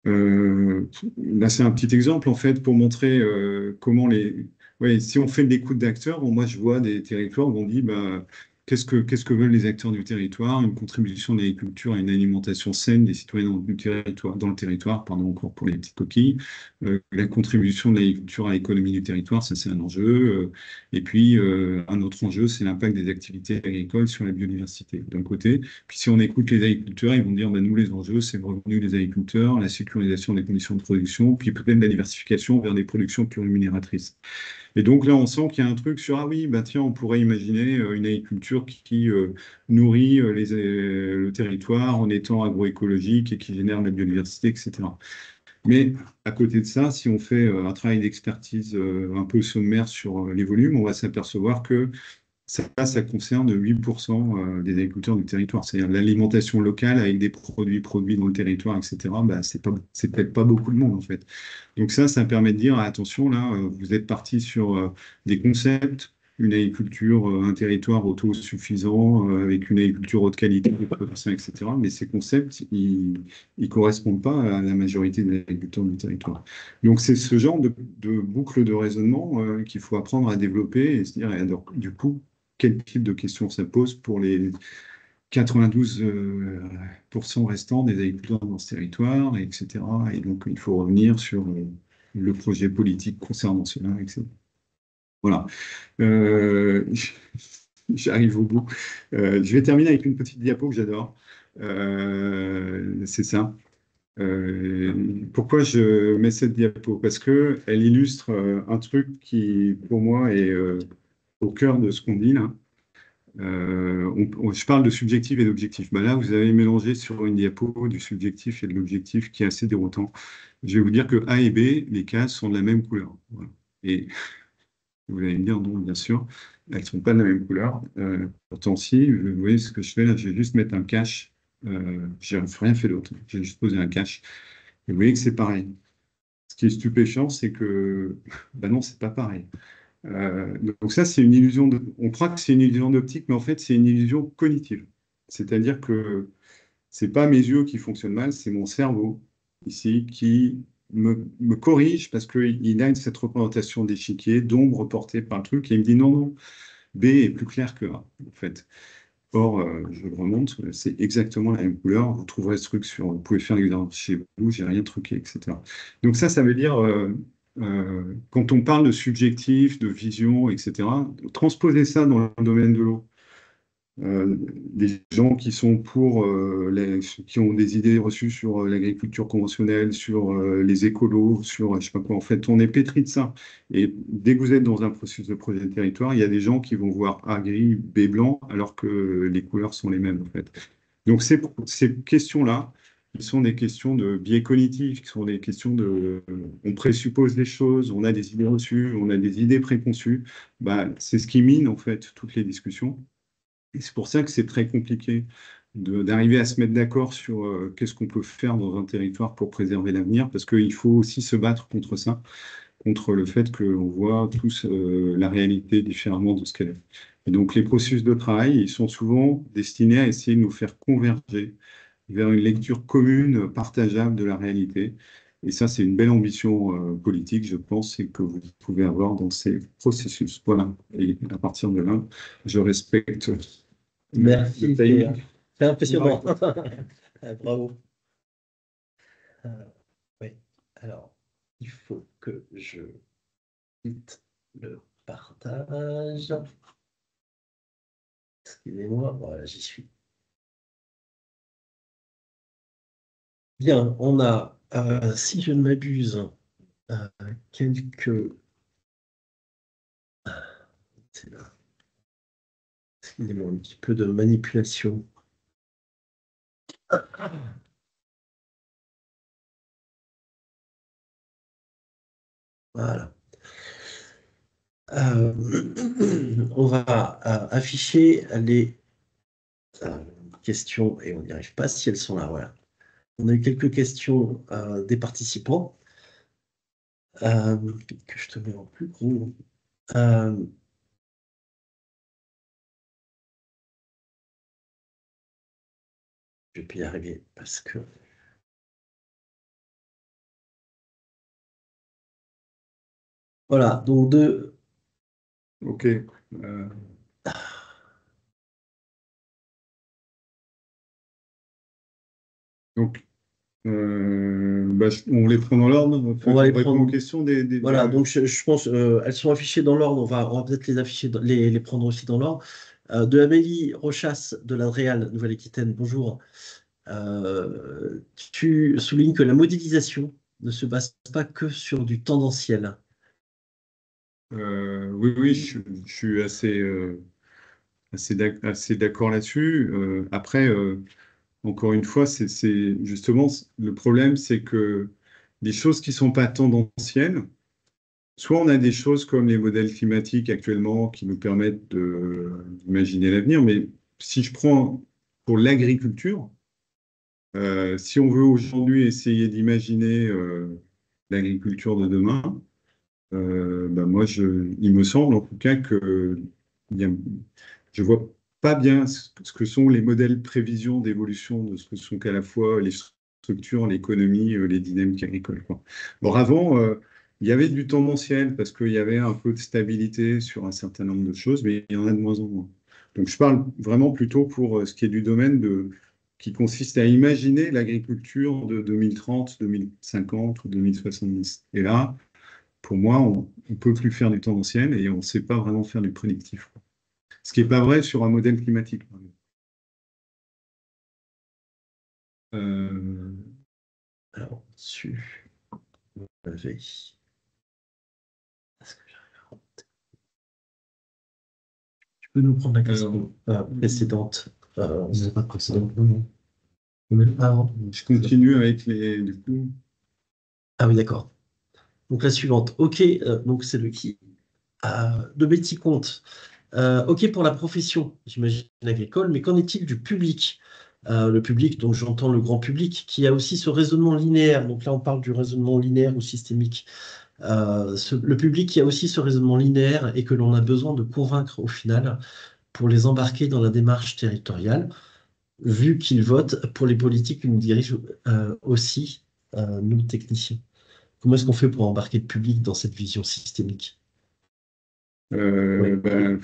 Là, c'est un petit exemple, en fait, pour montrer comment les... Ouais, si on fait de l'écoute d'acteurs, bon, moi, je vois des territoires où on dit, bah, qu'est-ce que veulent les acteurs du territoire? Une contribution de l'agriculture à une alimentation saine des citoyens dans le territoire, pardon, encore pour les petites coquilles. La contribution de l'agriculture à l'économie du territoire, ça, c'est un enjeu. Et puis, un autre enjeu, c'est l'impact des activités agricoles sur la biodiversité, d'un côté. Puis si on écoute les agriculteurs, ils vont dire, ben, nous, les enjeux, c'est le revenu des agriculteurs, la sécurisation des conditions de production, puis peut-être la diversification vers des productions plus rémunératrices. Et donc là, on sent qu'il y a un truc sur, ah oui, bah tiens, on pourrait imaginer une agriculture qui nourrit le territoire en étant agroécologique et qui génère de la biodiversité, etc. Mais à côté de ça, si on fait un travail d'expertise un peu sommaire sur les volumes, on va s'apercevoir que ça concerne 8% des agriculteurs du territoire. C'est-à-dire l'alimentation locale avec des produits produits dans le territoire, etc. Bah, c'est peut-être pas beaucoup de monde, en fait. Donc ça permet de dire, attention, là, vous êtes parti sur des concepts, une agriculture, un territoire autosuffisant, avec une agriculture haute qualité, des productions, etc. Mais ces concepts, ils correspondent pas à la majorité des agriculteurs du territoire. Donc c'est ce genre de boucle de raisonnement qu'il faut apprendre à développer et se dire, et alors, du coup, quel type de questions ça pose pour les 92% restants des agriculteurs dans ce territoire, etc. Et donc, il faut revenir sur le projet politique concernant cela, etc. Voilà. Euh, J'arrive au bout. Je vais terminer avec une petite diapo que j'adore. C'est ça. Pourquoi je mets cette diapo? Parce qu'elle illustre un truc qui, pour moi, est au cœur de ce qu'on dit là. Je parle de subjectif et d'objectif. Ben là, vous avez mélangé sur une diapo du subjectif et de l'objectif qui est assez déroutant. Je vais vous dire que A et B, les cases sont de la même couleur. Voilà. Et Vous allez me dire non, bien sûr, elles ne sont pas de la même couleur. Pourtant, si, vous voyez ce que je fais là, je vais juste mettre un cache. J'ai rien fait d'autre. J'ai juste posé un cache. Et vous voyez que c'est pareil. Ce qui est stupéfiant, c'est que, bah non, c'est pas pareil. Donc ça, c'est une illusion on croit que c'est une illusion d'optique, mais en fait, c'est une illusion cognitive. C'est-à-dire que c'est pas mes yeux qui fonctionnent mal, c'est mon cerveau ici qui me corrige parce qu'il a cette représentation d'échiquier, d'ombre portée par le truc, et il me dit non, non, B est plus clair que A, en fait. Or, je le remonte, c'est exactement la même couleur. Vous trouverez ce truc vous pouvez faire l'exemple chez vous, j'ai rien truqué, etc. Donc ça veut dire, quand on parle de subjectif, de vision, etc., transposer ça dans le domaine de l'eau. Des gens qui sont qui ont des idées reçues sur l'agriculture conventionnelle, sur les écolos, sur je sais pas quoi. En fait, on est pétri de ça. Et dès que vous êtes dans un processus de projet de territoire, il y a des gens qui vont voir A gris, B blanc, alors que les couleurs sont les mêmes, en fait. Donc, ces questions-là, qui sont des questions de biais cognitifs, qui sont des questions on présuppose des choses, on a des idées reçues, on a des idées préconçues, bah, c'est ce qui mine, en fait, toutes les discussions. Et c'est pour ça que c'est très compliqué d'arriver à se mettre d'accord sur qu'est-ce qu'on peut faire dans un territoire pour préserver l'avenir, parce qu'il faut aussi se battre contre ça, contre le fait qu'on voit tous la réalité différemment de ce qu'elle est. Et donc les processus de travail, ils sont souvent destinés à essayer de nous faire converger vers une lecture commune, partageable de la réalité. Et ça, c'est une belle ambition politique, je pense, et que vous pouvez avoir dans ces processus. Voilà. Et à partir de là, je respecte Merci, le timing. c'est impressionnant. Bravo. Oui, alors, il faut que je quitte le partage. Excusez-moi, voilà, j'y suis. Bien, on a, si je ne m'abuse, quelques... C'est là. Excusez-moi, un petit peu de manipulation. Voilà. On va afficher les questions et on n'y arrive pas si elles sont là. Voilà. On a eu quelques questions des participants que je te mets en plus gros. Je vais y arriver parce que. Voilà, donc deux. OK. Donc, bah, on les prend dans l'ordre. On va les répondre prendre. aux questions Voilà, donc je pense elles sont affichées dans l'ordre. On va peut-être les afficher, les prendre aussi dans l'ordre. De Amélie Rochas de la Réal Nouvelle-Aquitaine, bonjour. Tu soulignes que la modélisation ne se base pas que sur du tendanciel. Oui, oui, je suis assez d'accord là-dessus. Après, encore une fois, c'est justement le problème, c'est que des choses qui ne sont pas tendancielles, soit on a des choses comme les modèles climatiques actuellement qui nous permettent d'imaginer l'avenir, mais si je prends pour l'agriculture, si on veut aujourd'hui essayer d'imaginer l'agriculture de demain, ben moi, il me semble en tout cas que il y a- je vois pas bien ce que sont les modèles prévision d'évolution de ce que sont qu'à la fois les structures, l'économie, les dynamiques agricoles, quoi. Or, avant, il y avait du tendanciel parce qu'il y avait un peu de stabilité sur un certain nombre de choses, mais il y en a de moins en moins. Donc, je parle vraiment plutôt pour ce qui est du domaine qui consiste à imaginer l'agriculture de 2030, 2050 ou 2070. Et là, pour moi, on ne peut plus faire du tendanciel et on ne sait pas vraiment faire du prédictif, quoi. Ce qui n'est pas vrai sur un modèle climatique, par exemple. Euh, Alors, dessus, j'avais. Est-ce que tu peux nous prendre la question précédente? C'est pas précédente, non. je continue avec du coup. Ah oui, d'accord. Donc la suivante. OK, donc c'est le qui? De Betty Comte. OK pour la profession, j'imagine agricole, mais qu'en est-il du public? Le public, donc j'entends le grand public, qui a aussi ce raisonnement linéaire. Donc là, on parle du raisonnement linéaire ou systémique. Le public qui a aussi ce raisonnement linéaire et que l'on a besoin de convaincre au final pour les embarquer dans la démarche territoriale, vu qu'ils votent pour les politiques que nous dirigeons aussi, nous, techniciens. Comment est-ce qu'on fait pour embarquer le public dans cette vision systémique? Oui. Ben,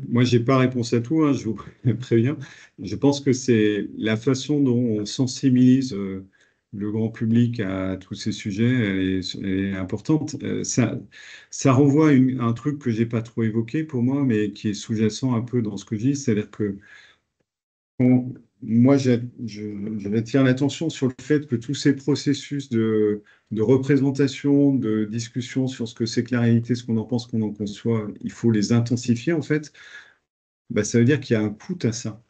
moi, j'ai pas réponse à tout, hein, je vous préviens. Je pense que c'est la façon dont on sensibilise le grand public à tous ces sujets, elle est importante. Ça renvoie à un truc que j'ai pas trop évoqué pour moi, mais qui est sous-jacent un peu dans ce que je dis, c'est-à-dire que moi, j'attire l'attention sur le fait que tous ces processus de représentation, de discussion sur ce que c'est que la réalité, ce qu'on en pense, qu'on en conçoit, il faut les intensifier en fait. Bah, ça veut dire qu'il y a un coût à ça.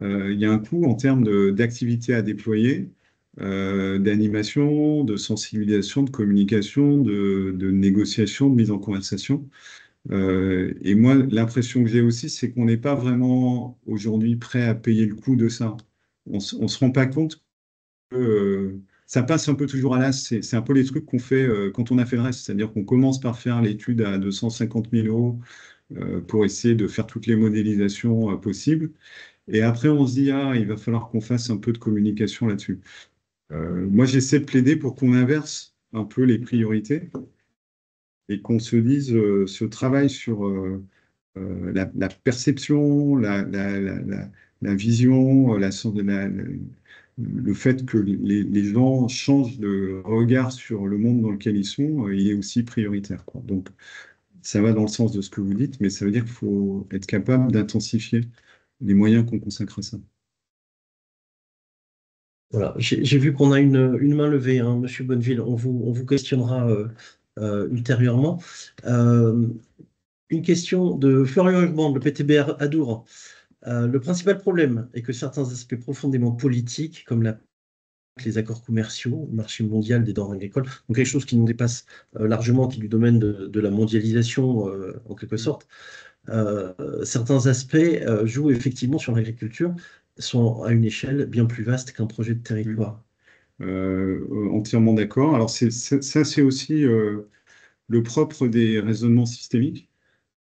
Il y a un coût en termes d'activités à déployer, d'animation, de sensibilisation, de communication, de négociation, de mise en conversation. Et moi, l'impression que j'ai aussi, c'est qu'on n'est pas vraiment aujourd'hui prêt à payer le coût de ça. On se rend pas compte que ça passe un peu toujours à l'as. C'est un peu les trucs qu'on fait quand on a fait le reste. C'est-à-dire qu'on commence par faire l'étude à 250 000 euros pour essayer de faire toutes les modélisations possibles. Et après, on se dit, ah, il va falloir qu'on fasse un peu de communication là-dessus. Moi, j'essaie de plaider pour qu'on inverse un peu les priorités et qu'on se dise ce travail sur la perception, la vision, le fait que les gens changent de regard sur le monde dans lequel ils sont, il est aussi prioritaire, quoi. Donc, ça va dans le sens de ce que vous dites, mais ça veut dire qu'il faut être capable d'intensifier les moyens qu'on consacre à ça. Voilà, j'ai vu qu'on a une main levée, hein, Monsieur Bonneville. On vous questionnera ultérieurement. Euh, une question de Florian Urban, de PTBR Adour. Le principal problème est que certains aspects profondément politiques, comme les accords commerciaux, le marché mondial des denrées agricoles, donc quelque chose qui nous dépasse largement, qui est du domaine de la mondialisation en quelque sorte, certains aspects jouent effectivement sur l'agriculture, sont à une échelle bien plus vaste qu'un projet de territoire. Entièrement d'accord. Alors, ça, c'est aussi le propre des raisonnements systémiques.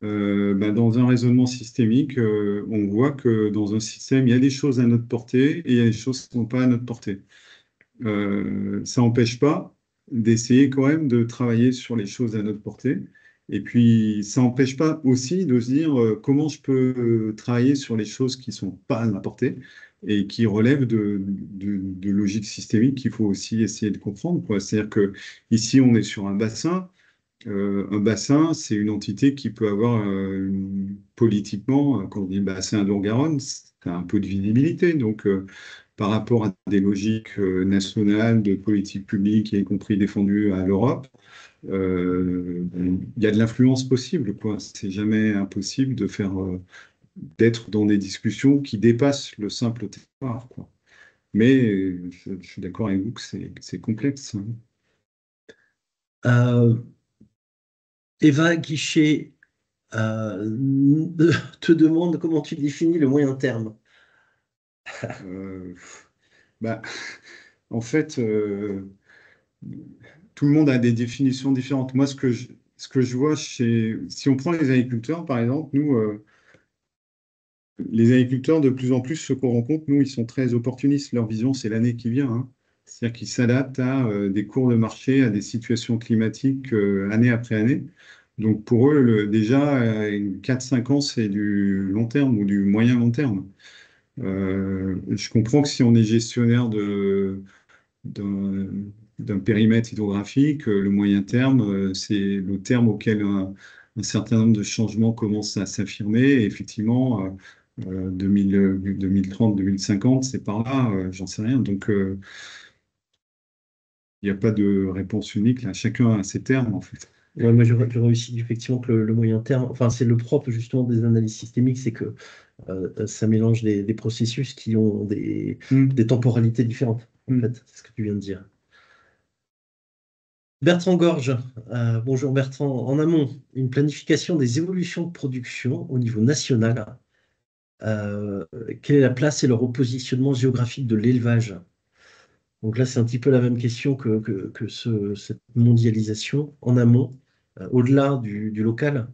Dans un raisonnement systémique, on voit que dans un système, il y a des choses à notre portée et il y a des choses qui ne sont pas à notre portée. Ça n'empêche pas d'essayer quand même de travailler sur les choses à notre portée. Et puis, ça n'empêche pas aussi de se dire comment je peux travailler sur les choses qui ne sont pas à ma portée et qui relèvent de logiques systémiques qu'il faut aussi essayer de comprendre, quoi. C'est-à-dire que ici, on est sur un bassin. Un bassin, c'est une entité qui peut avoir politiquement, quand on dit bassin Adour-Garonne, c'est un peu de visibilité. Donc, par rapport à des logiques nationales de politique publique, y compris défendues à l'Europe, il y a de l'influence possible, quoi. C'est jamais impossible de faire, d'être dans des discussions qui dépassent le simple territoire, quoi. Mais je suis d'accord avec vous que c'est complexe, hein. Euh, Eva Guichet te demande comment tu définis le moyen terme. Euh, bah, en fait, tout le monde a des définitions différentes. Moi, ce que je vois si on prend les agriculteurs, par exemple, nous, les agriculteurs, de plus en plus, ceux qu'on rencontre, nous, ils sont très opportunistes. Leur vision, c'est l'année qui vient, hein. C'est-à-dire qu'ils s'adaptent à des cours de marché, à des situations climatiques année après année. Donc pour eux, déjà, 4-5 ans, c'est du long terme ou du moyen long terme. Je comprends que si on est gestionnaire d'un d'un périmètre hydrographique, le moyen terme, c'est le terme auquel un certain nombre de changements commencent à s'affirmer. Et effectivement, 2030, 2050, c'est par là, j'en sais rien. Donc, il n'y a pas de réponse unique là. Chacun a ses termes, en fait. Ouais, moi, j'aurais aussi dit effectivement que le moyen terme, enfin, c'est le propre justement des analyses systémiques, c'est que ça mélange des processus qui ont des temporalités différentes, en Mm. fait, c'est ce que tu viens de dire. Bertrand Gorge, bonjour Bertrand. En amont, une planification des évolutions de production au niveau national. Euh, Quelle est la place et le repositionnement géographique de l'élevage? Donc là, c'est un petit peu la même question que cette mondialisation en amont, au-delà du local,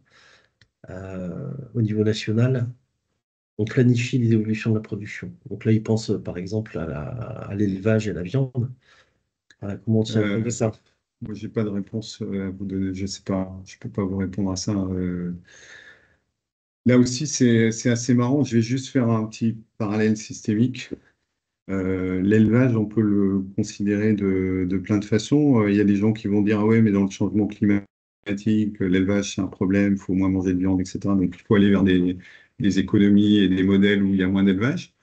au niveau national. On planifie les évolutions de la production. Donc là, il pense par exemple à l'élevage et à la viande. Voilà, comment on tient compte de Euh, ça? Moi, j'ai pas de réponse à vous donner. Je sais pas. Je peux pas vous répondre à ça. Là aussi, c'est assez marrant. Je vais juste faire un petit parallèle systémique. L'élevage, on peut le considérer de plein de façons. Il y a des gens qui vont dire, ah ouais, mais dans le changement climatique, l'élevage, c'est un problème, il faut moins manger de viande, etc. Donc, il faut aller vers des économies et des modèles où il y a moins d'élevage.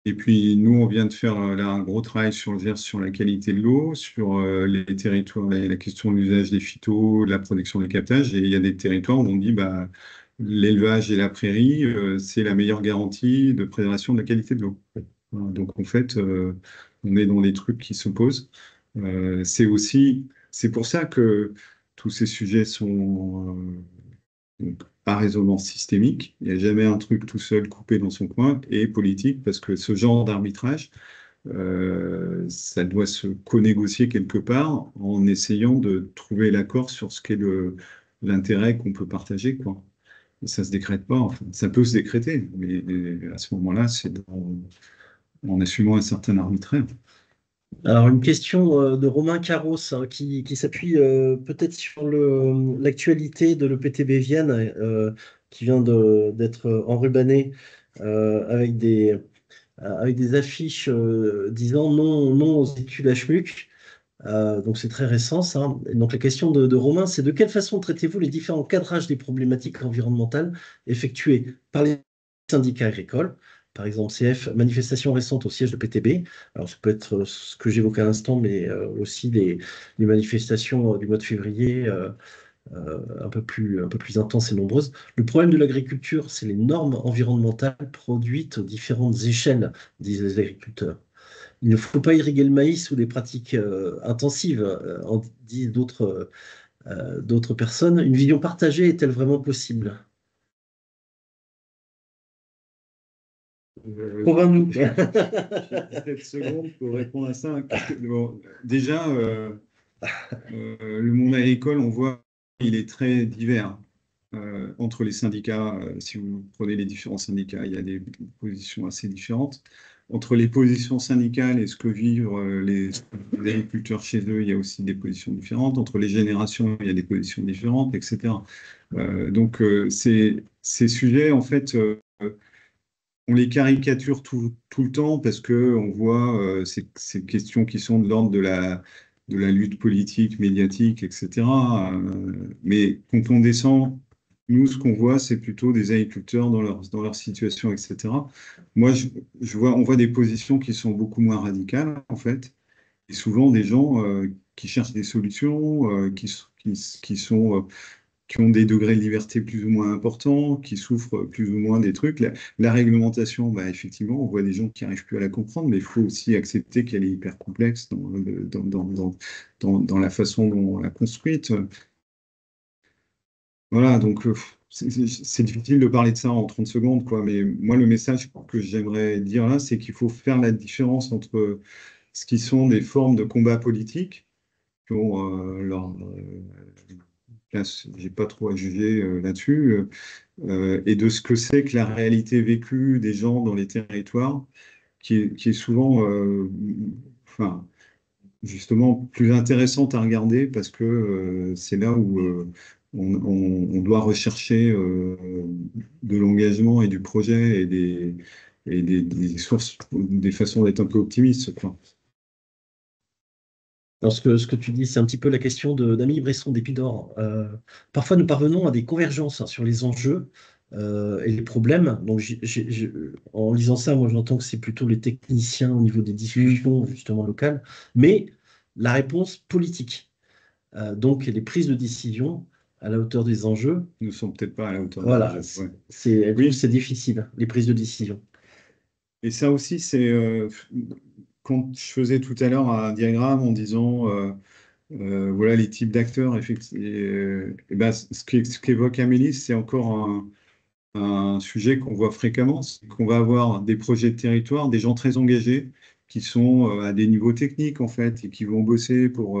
Et puis, nous, on vient de faire là un gros travail sur le Gers, sur la qualité de l'eau, sur les territoires, la question de l'usage des phytos, de la production des captages. Et il y a des territoires où on dit, bah, l'élevage et la prairie, c'est la meilleure garantie de préservation de la qualité de l'eau. Voilà. Donc, en fait, on est dans des trucs qui s'opposent. C'est pour ça que tous ces sujets sont donc, pas résonance systémique. Il n'y a jamais un truc tout seul coupé dans son coin et politique, parce que ce genre d'arbitrage, ça doit se co-négocier quelque part en essayant de trouver l'accord sur ce qu'est l'intérêt qu'on peut partager, quoi. Et ça se décrète pas, enfin, ça peut se décréter, mais à ce moment-là, en assumant un certain arbitraire. Alors, une question de Romain Carros hein, qui s'appuie peut-être sur l'actualité de l'EPTB Vienne qui vient d'être enrubanné avec avec des affiches disant non, non aux études à schmuck. Donc, c'est très récent ça. Et donc, la question de Romain, c'est de quelle façon traitez-vous les différents cadrages des problématiques environnementales effectués par les syndicats agricoles? Par exemple, CF, manifestation récente au siège de PTB. Alors, ça peut être ce que j'évoquais à l'instant, mais aussi les manifestations du mois de février un peu plus intenses et nombreuses. Le problème de l'agriculture, c'est les normes environnementales produites aux différentes échelles, disent les agriculteurs. Il ne faut pas irriguer le maïs ou des pratiques intensives, en disent d'autres personnes. Une vision partagée est-elle vraiment possible? Convainc-nous. J'ai 17 secondes pour répondre à ça. Bon, déjà, le monde agricole, on voit, il est très divers. Entre les syndicats, si vous prenez les différents syndicats, il y a des positions assez différentes. Entre les positions syndicales et ce que vivent les agriculteurs chez eux, il y a aussi des positions différentes. Entre les générations, il y a des positions différentes, etc. Donc, ces sujets, en fait, on les caricature tout le temps parce que on voit ces questions qui sont de l'ordre de la lutte politique, médiatique, etc. Mais quand on descend, nous, ce qu'on voit, c'est plutôt des agriculteurs dans leur situation, etc. Moi, on voit des positions qui sont beaucoup moins radicales, en fait, et souvent des gens qui cherchent des solutions, qui sont qui ont des degrés de liberté plus ou moins importants, qui souffrent plus ou moins des trucs. La réglementation, bah, effectivement, on voit des gens qui n'arrivent plus à la comprendre, mais il faut aussi accepter qu'elle est hyper complexe dans la façon dont on l'a construite. Voilà, donc c'est difficile de parler de ça en 30 secondes, quoi, mais moi, le message que j'aimerais dire là, c'est qu'il faut faire la différence entre ce qui sont des formes de combat politique, qui ont là, j'ai pas trop à juger là-dessus, et de ce que c'est que la réalité vécue des gens dans les territoires, qui est souvent, enfin, justement plus intéressante à regarder parce que c'est là où on doit rechercher de l'engagement et du projet des sources, des façons d'être un peu optimiste, quoi. Alors, ce que tu dis, c'est un petit peu la question d'Amélie Bresson d'Épidore. Parfois, nous parvenons à des convergences hein, sur les enjeux et les problèmes. Donc, en lisant ça, moi, j'entends que c'est plutôt les techniciens au niveau des discussions, justement, locales, mais la réponse politique. Donc, les prises de décision à la hauteur des enjeux. Ils ne sont peut-être pas à la hauteur des Voilà, enjeux. Ouais. du coup, Oui, c'est difficile, les prises de décision. et ça aussi, c'est quand je faisais tout à l'heure un diagramme en disant Voilà les types d'acteurs. Et ben, ce qu'évoque Amélie, c'est encore un sujet qu'on voit fréquemment, c'est qu'on va avoir des projets de territoire, des gens très engagés qui sont à des niveaux techniques en fait et qui vont bosser pour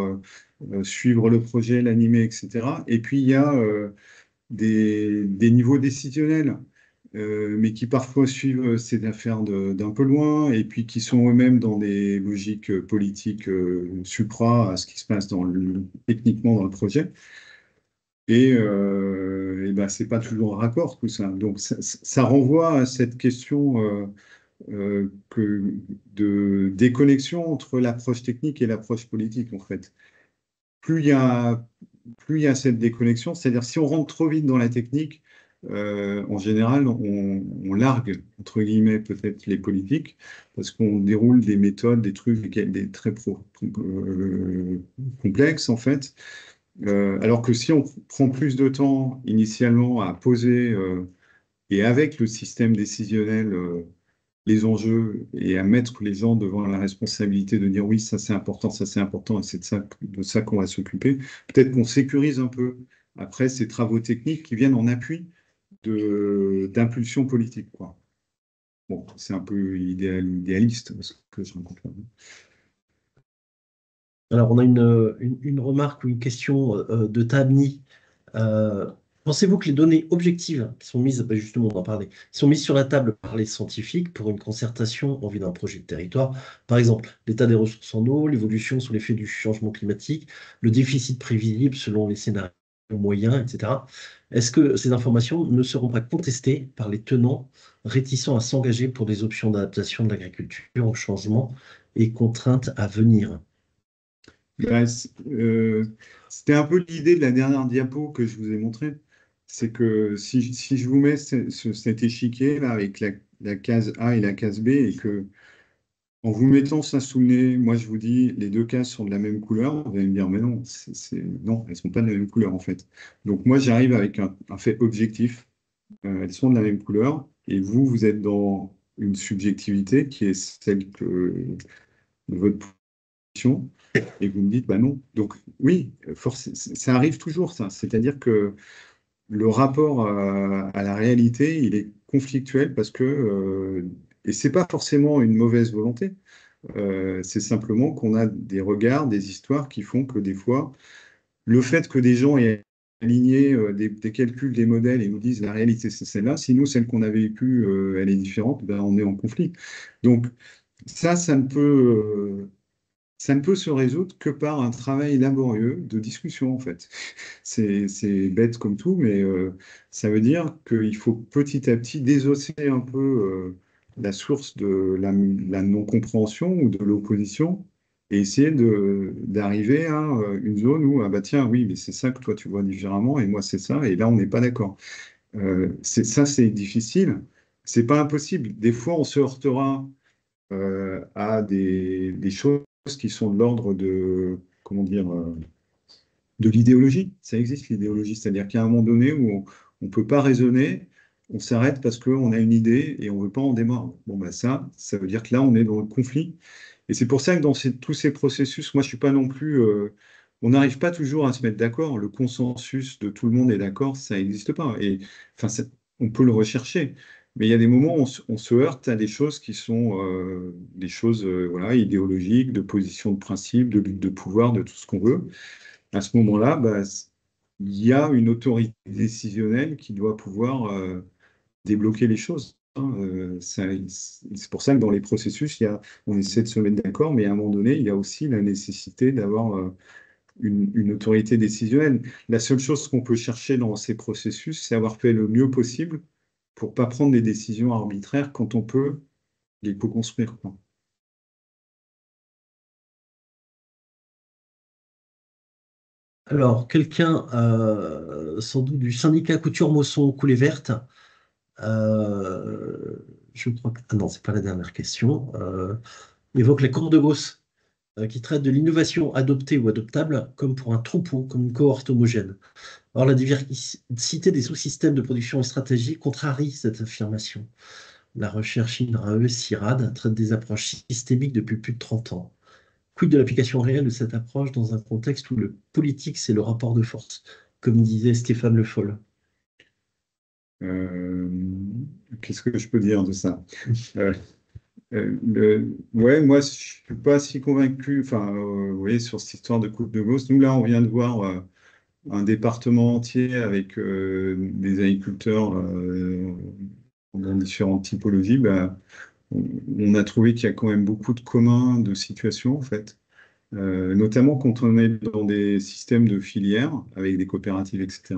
suivre le projet, l'animer, etc. Et puis il y a des niveaux décisionnels, mais qui parfois suivent ces affaires d'un peu loin et puis qui sont eux-mêmes dans des logiques politiques supra à ce qui se passe techniquement dans le projet. Et ben, c'est pas toujours raccord tout ça. Donc ça renvoie à cette question de déconnexion entre l'approche technique et l'approche politique en fait. Plus il y a, plus il y a cette déconnexion, c'est-à-dire si on rentre trop vite dans la technique, en général, on largue, entre guillemets, peut-être les politiques, parce qu'on déroule des méthodes, des trucs, des très complexes, en fait. Alors que si on prend plus de temps initialement à poser, et avec le système décisionnel, les enjeux et à mettre les gens devant la responsabilité de dire oui, ça c'est important, et c'est de ça qu'on va s'occuper. Peut-être qu'on sécurise un peu après ces travaux techniques qui viennent en appui d'impulsion politique, quoi. Bon, c'est un peu idéaliste ce que je rencontre là. Alors, on a une remarque ou une question de Tabni. Euh, Pensez-vous que les données objectives qui sont mises, justement, on en parlait, qui sont mises sur la table par les scientifiques pour une concertation en vue d'un projet de territoire, par exemple l'état des ressources en eau, l'évolution sous l'effet du changement climatique, le déficit prévisible selon les scénarios moyens, etc. Est-ce que ces informations ne seront pas contestées par les tenants réticents à s'engager pour des options d'adaptation de l'agriculture au changement et contraintes à venir? Ben, c'était un peu l'idée de la dernière diapo que je vous ai montrée. C'est que si je vous mets cet échiquier là avec la case A et la case B et que en vous mettant ça sous le nez, moi je vous dis les deux cases sont de la même couleur, vous allez me dire mais non, non, elles sont pas de la même couleur en fait. Donc moi j'arrive avec un fait objectif, elles sont de la même couleur et vous êtes dans une subjectivité qui est celle de votre position et vous me dites bah non. Donc oui, ça arrive toujours ça, c'est-à-dire que le rapport à la réalité, il est conflictuel parce que, et c'est pas forcément une mauvaise volonté, c'est simplement qu'on a des regards, des histoires qui font que des fois, le fait que des gens aient aligné des calculs, des modèles et nous disent la réalité c'est celle-là, si nous, celle qu'on a vécue, elle est différente, ben, on est en conflit. Donc ça ne peut se résoudre que par un travail laborieux de discussion, en fait. C'est bête comme tout, mais ça veut dire qu'il faut petit à petit désosser un peu la source de la non-compréhension ou de l'opposition et essayer d'arriver à une zone où, ah bah tiens, oui, mais c'est ça que toi tu vois différemment et moi c'est ça, et là on n'est pas d'accord. Ça, c'est difficile. C'est pas impossible. Des fois, on se heurtera à des choses qui sont de l'ordre de, comment dire, de l'idéologie. Ça existe, l'idéologie. C'est-à-dire qu'à un moment donné où on ne peut pas raisonner, on s'arrête parce qu'on a une idée et on ne veut pas en démordre. Bon, bah ça veut dire que là, on est dans le conflit. Et c'est pour ça que dans tous ces processus, moi, je ne suis pas non plus. On n'arrive pas toujours à se mettre d'accord. Le consensus de tout le monde est d'accord, ça n'existe pas. Et enfin, on peut le rechercher. Mais il y a des moments où on se heurte à des choses qui sont des choses voilà, idéologiques, de position de principe, de lutte de pouvoir, de tout ce qu'on veut. À ce moment-là, bah, il y a une autorité décisionnelle qui doit pouvoir débloquer les choses, hein. C'est pour ça que dans les processus, on essaie de se mettre d'accord, mais à un moment donné, il y a aussi la nécessité d'avoir une autorité décisionnelle. La seule chose qu'on peut chercher dans ces processus, c'est avoir fait le mieux possible pour ne pas prendre des décisions arbitraires quand on peut les co-construire, quoi. Alors, quelqu'un, sans doute du syndicat Couture Mosson Coulée Verte, euh, je crois que, ah non, c'est pas la dernière question, évoque la courbe de Gauss, qui traite de l'innovation adoptée ou adoptable comme pour un troupeau, comme une cohorte homogène. Or, la diversité des sous-systèmes de production et stratégie contrarie cette affirmation. La recherche INRAE, CIRAD, traite des approches systémiques depuis plus de 30 ans. Quid de l'application réelle de cette approche dans un contexte où le politique, c'est le rapport de force, comme disait Stéphane Le Foll? Euh, Qu'est-ce que je peux dire de ça? Euh, ouais, moi, je suis pas si convaincu. Enfin, vous voyez, sur cette histoire de coupe de Gauss, nous là, on vient de voir un département entier avec des agriculteurs dans différentes typologies. Bah, on a trouvé qu'il y a quand même beaucoup de communs de situations, en fait. Notamment quand on est dans des systèmes de filières avec des coopératives, etc.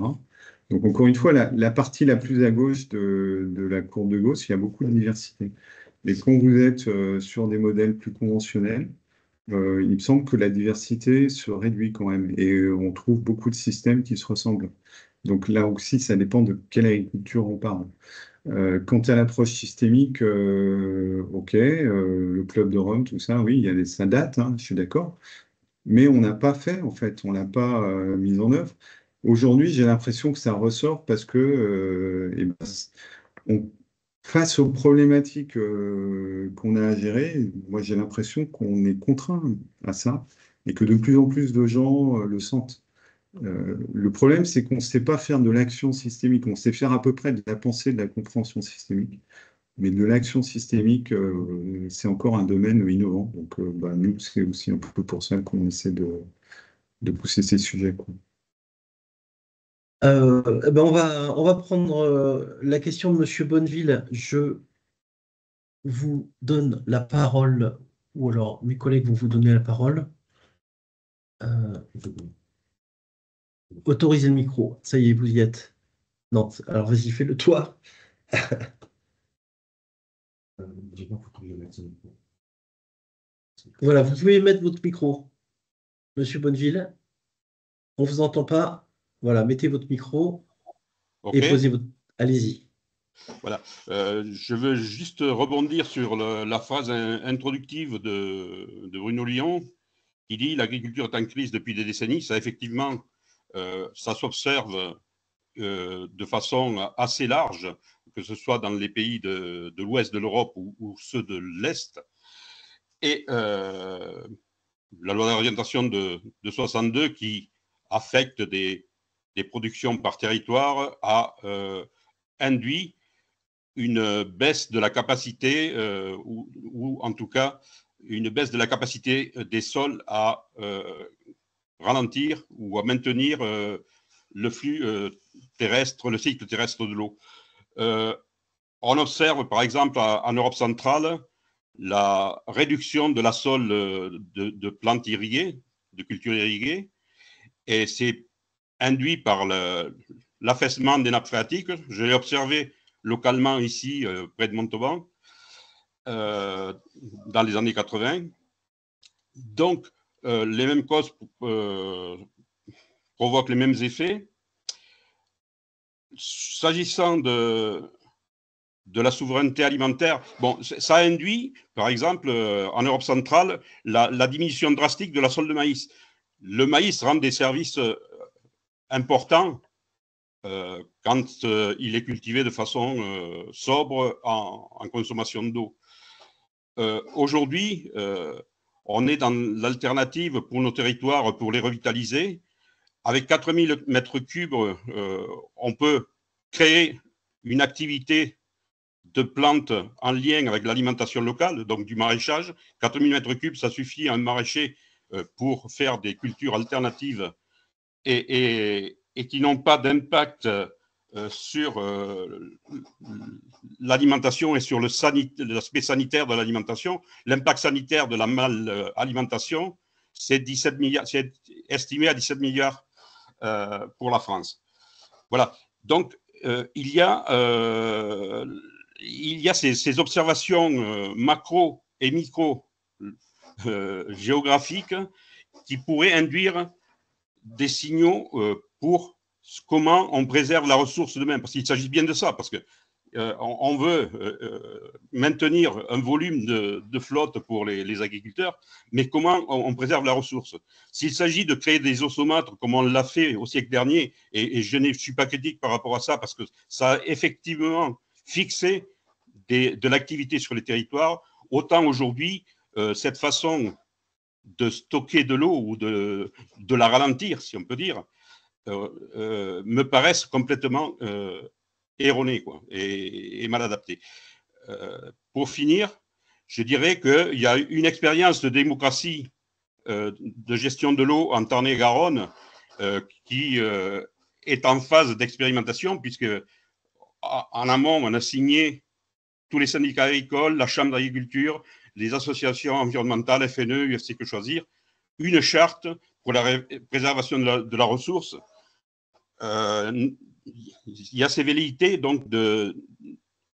Donc, encore une fois, la partie la plus à gauche de la courbe de Gauss, il y a beaucoup de diversité. Mais quand vous êtes sur des modèles plus conventionnels, il me semble que la diversité se réduit quand même et on trouve beaucoup de systèmes qui se ressemblent. Donc là aussi, ça dépend de quelle agriculture on parle. Quant à l'approche systémique, ok, le club de Rome, tout ça, oui, ça date, hein, je suis d'accord, mais on n'a pas fait, en fait, on l'a pas mis en œuvre. Aujourd'hui, j'ai l'impression que ça ressort parce que eh ben, on- face aux problématiques qu'on a à gérer, moi j'ai l'impression qu'on est contraint à ça et que de plus en plus de gens le sentent. Le problème, c'est qu'on ne sait pas faire de l'action systémique. On sait faire à peu près de la pensée, de la compréhension systémique. Mais de l'action systémique, c'est encore un domaine innovant. Donc, bah, nous, c'est aussi un peu pour ça qu'on essaie de pousser ces sujets, quoi. Eh ben on va prendre la question de Monsieur Bonneville. Je vous donne la parole, ou alors mes collègues vont vous donner la parole. Euh, Autorisez le micro. Ça y est, vous y êtes. Non, alors vas-y, fais-le toi. Voilà, vous pouvez mettre votre micro. Monsieur Bonneville, on ne vous entend pas. Voilà, mettez votre micro et OK. posez votre... Allez-y. Voilà. Je veux juste rebondir sur la phrase introductive de Bruno Lyon, qui dit l'agriculture est en crise depuis des décennies. Ça, effectivement, ça s'observe de façon assez large, que ce soit dans les pays de l'ouest de l'Europe ou ceux de l'Est. Et la loi d'orientation de 62 qui affecte des productions par territoire a induit une baisse de la capacité, ou en tout cas une baisse de la capacité des sols à ralentir ou à maintenir le flux terrestre, le cycle terrestre de l'eau. On observe par exemple en Europe centrale la réduction de la sol de plantes irriguées, de cultures irriguées, et c'est induit par l'affaissement des nappes phréatiques. Je l'ai observé localement ici, près de Montauban, dans les années 80. Donc, les mêmes causes provoquent les mêmes effets. S'agissant de la souveraineté alimentaire, bon, ça induit, par exemple, en Europe centrale, la diminution drastique de la sol de maïs. Le maïs rend des services importants quand il est cultivé de façon sobre en consommation d'eau. Aujourd'hui, on est dans l'alternative pour nos territoires, pour les revitaliser. Avec 4000 mètres cubes, on peut créer une activité de plantes en lien avec l'alimentation locale, donc du maraîchage. 4000 mètres cubes, ça suffit à un maraîcher pour faire des cultures alternatives et qui n'ont pas d'impact sur l'alimentation et sur l'aspect sanitaire de l'alimentation. L'impact sanitaire de la mal-alimentation, c'est estimé à 17 milliards pour la France. Voilà. Donc, il y a ces observations macro et micro géographiques qui pourraient induire des signaux pour comment on préserve la ressource demain, parce qu'il s'agit bien de ça, parce que on veut maintenir un volume de flotte pour les agriculteurs, mais comment on préserve la ressource? S'il s'agit de créer des osomâtres, comme on l'a fait au siècle dernier, et je ne suis pas critique par rapport à ça, parce que ça a effectivement fixé de l'activité sur les territoires, autant aujourd'hui, cette façon de stocker de l'eau ou de la ralentir, si on peut dire, me paraissent complètement erronées, quoi, et mal adaptées. Pour finir, je dirais qu'il y a une expérience de démocratie de gestion de l'eau en Tarn-et-Garonne qui est en phase d'expérimentation, puisque en amont, on a signé tous les syndicats agricoles, la Chambre d'agriculture, les associations environnementales, FNE, UFC Que Choisir, une charte pour la préservation de la ressource. Il y a ces velléités donc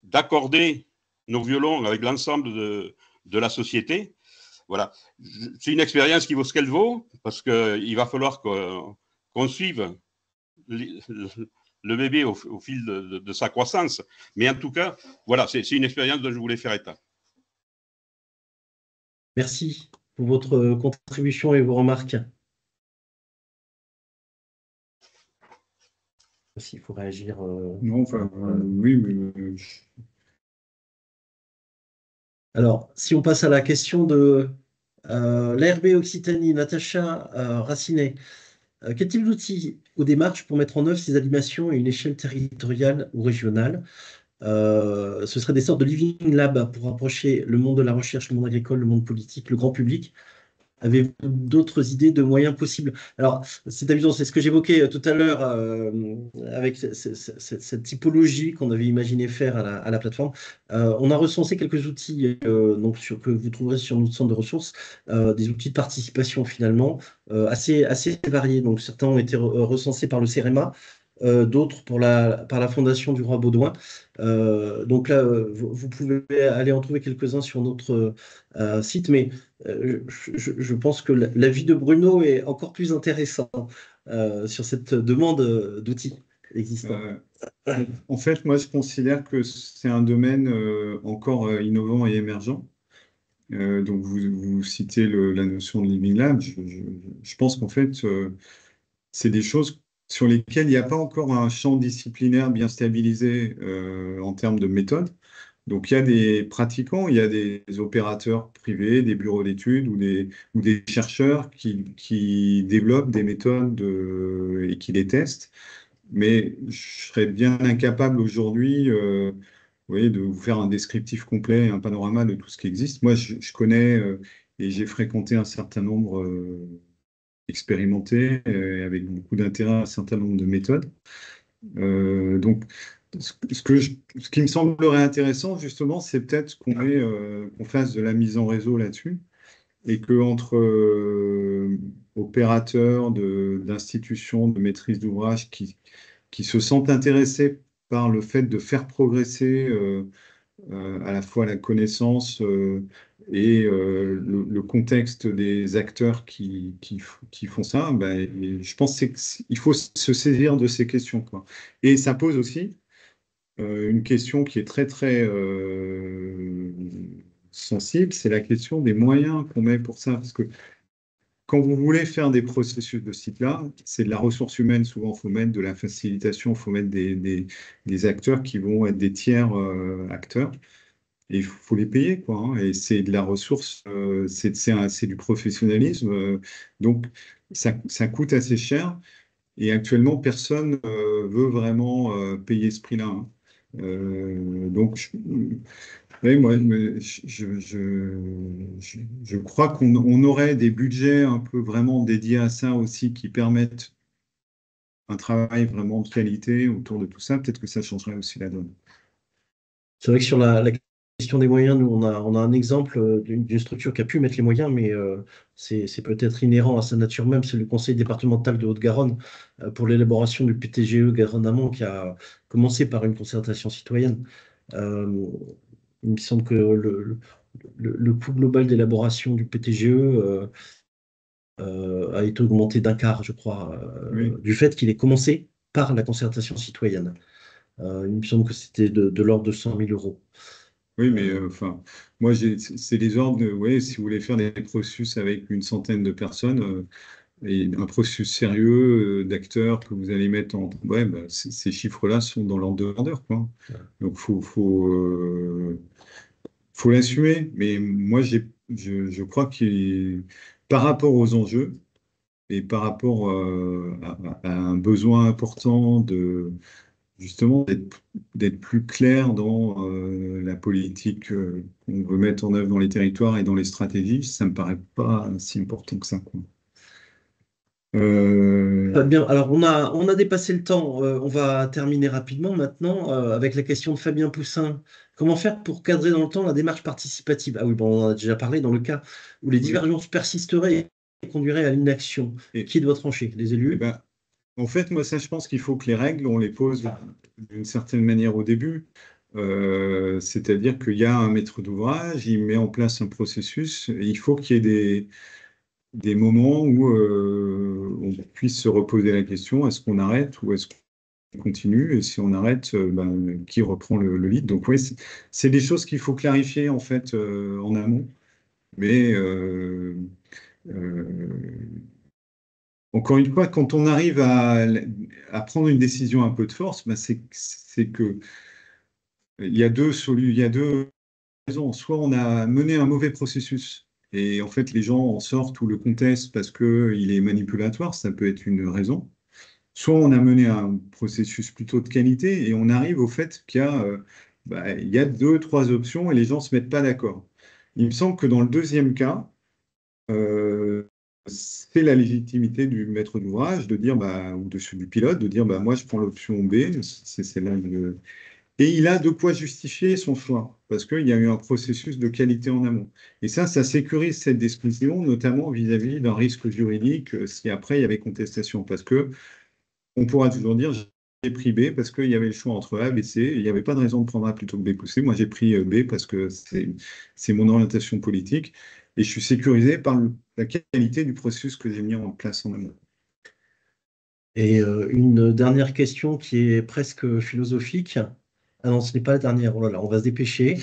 d'accorder nos violons avec l'ensemble de la société. Voilà. C'est une expérience qui vaut ce qu'elle vaut, parce qu'il va falloir qu'on suive le bébé au fil de sa croissance. Mais en tout cas, voilà, c'est une expérience dont je voulais faire état. Merci pour votre contribution et vos remarques. S'il faut réagir. Non, enfin, oui, mais. Alors, si on passe à la question de l'ARB Occitanie, Natacha Racinet, quel type d'outils ou démarches pour mettre en œuvre ces animations à une échelle territoriale ou régionale? Ce serait des sortes de living lab pour rapprocher le monde de la recherche, le monde agricole, le monde politique, le grand public. Avez-vous d'autres idées de moyens possibles? Alors, c'est amusant, c'est ce que j'évoquais tout à l'heure avec cette typologie qu'on avait imaginé faire à la plateforme. On a recensé quelques outils que vous trouverez sur notre centre de ressources, des outils de participation finalement assez variés. Donc, certains ont été recensés par le CEREMA, d'autres par la Fondation du Roi Baudouin. Donc là, vous pouvez aller en trouver quelques-uns sur notre site, mais je pense que l'avis de Bruno est encore plus intéressant sur cette demande d'outils existants. En fait, moi, je considère que c'est un domaine encore innovant et émergent. Donc, vous citez la notion de Living Lab. Je pense qu'en fait, c'est des choses sur lesquelles il n'y a pas encore un champ disciplinaire bien stabilisé en termes de méthode. Donc, il y a des pratiquants, il y a des opérateurs privés, des bureaux d'études ou des chercheurs qui développent des méthodes et qui les testent. Mais je serais bien incapable aujourd'hui vous voyez, de vous faire un descriptif complet, un panorama de tout ce qui existe. Moi, je connais et j'ai fréquenté un certain nombre expérimenté avec beaucoup d'intérêt un certain nombre de méthodes. Donc, ce qui me semblerait intéressant, justement, c'est peut-être qu'on fasse de la mise en réseau là-dessus et qu'entre opérateurs d'institutions de maîtrise d'ouvrage qui se sentent intéressés par le fait de faire progresser à la fois la connaissance et le contexte des acteurs qui font ça, ben, je pense qu'il faut se saisir de ces questions, quoi. Et ça pose aussi une question qui est très, très sensible, c'est la question des moyens qu'on met pour ça. Parce que quand vous voulez faire des processus de ce type-là, c'est de la ressource humaine, souvent, il faut mettre de la facilitation, il faut mettre des acteurs qui vont être des tiers acteurs. Et il faut les payer, quoi, hein. Et c'est de la ressource, c'est du professionnalisme. Donc, ça coûte assez cher. Et actuellement, personne veut vraiment payer ce prix-là, hein. Donc, oui, moi, je crois qu'on aurait des budgets un peu vraiment dédiés à ça aussi qui permettent un travail vraiment de qualité autour de tout ça. Peut-être que ça changerait aussi la donne. C'est vrai que sur la question des moyens, nous, on a un exemple d'une structure qui a pu mettre les moyens, mais c'est peut-être inhérent à sa nature même. C'est le Conseil départemental de Haute-Garonne pour l'élaboration du PTGE Garonne-Amont qui a commencé par une concertation citoyenne. Il me semble que le coût global d'élaboration du PTGE a été augmenté d'un quart, je crois, Oui. du fait qu'il ait commencé par la concertation citoyenne. Il me semble que c'était de l'ordre de 100 000 euros. Oui, mais enfin, moi, c'est des ordres. Ouais, si vous voulez faire des processus avec une centaine de personnes et un processus sérieux d'acteurs que vous allez mettre en. Ouais, bah, ces chiffres-là sont dans l'ordre de grandeur, quoi. Ouais. Donc, faut l'assumer. Mais moi, je crois qu'il par rapport aux enjeux et par rapport à un besoin important de justement d'être plus clair dans la politique qu'on veut mettre en œuvre dans les territoires et dans les stratégies, ça me paraît pas si important que ça, quoi. Très bien. Alors, on a dépassé le temps. On va terminer rapidement maintenant avec la question de Fabien Poussin. Comment faire pour cadrer dans le temps la démarche participative? Ah oui, bon, on en a déjà parlé dans le cas où les Oui. divergences persisteraient et conduiraient à l'inaction. Et- Qui doit trancher? Les Eh élus? ben, en fait, moi, ça, je pense qu'il faut que les règles, on les pose d'une certaine manière au début. C'est-à-dire qu'il y a un maître d'ouvrage, il met en place un processus, et il faut qu'il y ait des moments où on puisse se reposer la question, est-ce qu'on arrête ou est-ce qu'on continue? Et si on arrête, ben, qui reprend le lead? Donc oui, c'est des choses qu'il faut clarifier en fait en amont. Mais euh, encore une fois, quand on arrive à prendre une décision un peu de force, ben c'est que il y a deux raisons. Soit on a mené un mauvais processus et en fait les gens en sortent ou le contestent parce qu'il est manipulatoire, ça peut être une raison. Soit on a mené un processus plutôt de qualité et on arrive au fait il y a deux, trois options et les gens ne se mettent pas d'accord. Il me semble que dans le deuxième cas, c'est la légitimité du maître d'ouvrage de dire, ou de celui du pilote, de dire, moi je prends l'option B, c'est celle-là. Et il a de quoi justifier son choix, parce qu'il y a eu un processus de qualité en amont. Et ça sécurise cette décision, notamment vis-à-vis d'un risque juridique, si après il y avait contestation, parce que on pourra toujours dire, j'ai pris B parce qu'il y avait le choix entre A et B, C, et il n'y avait pas de raison de prendre A plutôt que B ou C. Moi, j'ai pris B parce que c'est mon orientation politique, et je suis sécurisé par la qualité du processus que j'ai mis en place en amont. Et une dernière question qui est presque philosophique. Ah non, ce n'est pas la dernière. Oh là là, on va se dépêcher.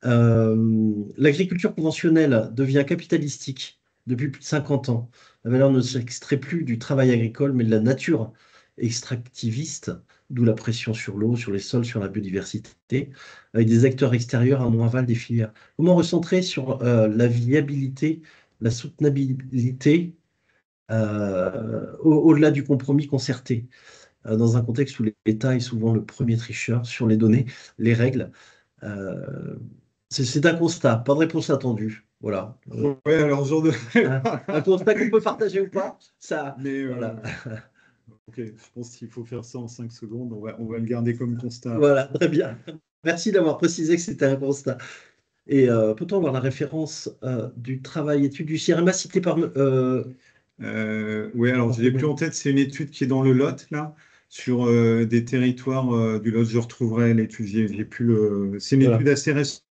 L'agriculture conventionnelle devient capitalistique depuis plus de 50 ans. La valeur ne s'extrait plus du travail agricole, mais de la nature extractiviste, d'où la pression sur l'eau, sur les sols, sur la biodiversité, avec des acteurs extérieurs en aval des filières. Comment recentrer sur la viabilité, la soutenabilité, au-delà du compromis concerté, dans un contexte où l'État est souvent le premier tricheur sur les données, les règles. euh, c'est un constat, pas de réponse attendue. Voilà. Ouais, alors Un constat qu'on peut partager ou pas, ça. Mais Voilà. ok, je pense qu'il faut faire ça en 5 secondes. On va le garder comme constat. Voilà, très bien. Merci d'avoir précisé que c'était un constat. Et peut-on avoir la référence du travail étude du CIRMA cité par. Oui, alors je l'ai plus en tête, c'est une étude qui est dans le Lot, là, sur des territoires du Lot. Je retrouverai l'étude, j'ai plus c'est une Voilà. étude assez récente,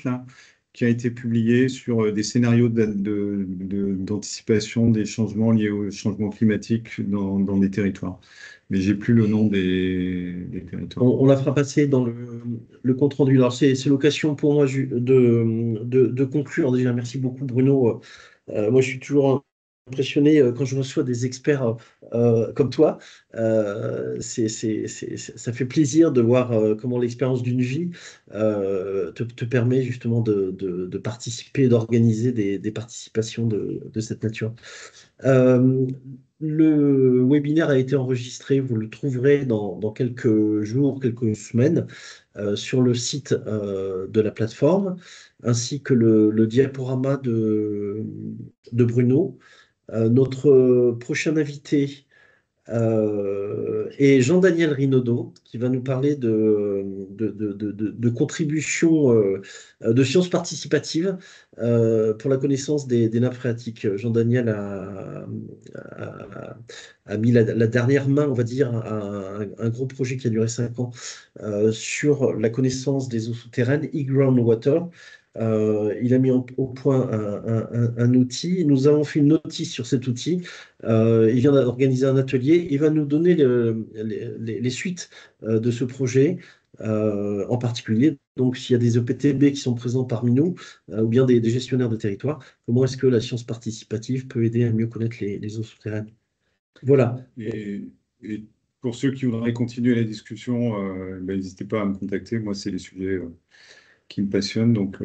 là, qui a été publiée sur des scénarios d'anticipation des changements liés au changement climatique dans des territoires. Mais j'ai plus le nom des territoires. On la fera passer dans le compte rendu. Alors, c'est l'occasion pour moi de conclure. Déjà, merci beaucoup, Bruno. Moi, je suis toujours impressionné quand je reçois des experts comme toi. Ça fait plaisir de voir comment l'expérience d'une vie te permet justement de participer, d'organiser des participations de cette nature. Euh, le webinaire a été enregistré, vous le trouverez dans quelques jours, quelques semaines sur le site de la plateforme, ainsi que le diaporama de Bruno. Notre prochain invité et Jean-Daniel Rinaudot, qui va nous parler de contributions de sciences participatives pour la connaissance des nappes phréatiques. Jean-Daniel a mis la dernière main, on va dire, à un gros projet qui a duré 5 ans sur la connaissance des eaux souterraines, e-ground water. Il a mis au point un outil. Nous avons fait une notice sur cet outil. Il vient d'organiser un atelier. Il va nous donner les suites de ce projet, en particulier. Donc, s'il y a des EPTB qui sont présents parmi nous, ou bien des gestionnaires de territoire, comment est-ce que la science participative peut aider à mieux connaître les eaux souterraines? Voilà. Et pour ceux qui voudraient continuer la discussion, n'hésitez pas à me contacter. Moi, c'est les sujets qui me passionnent. Donc,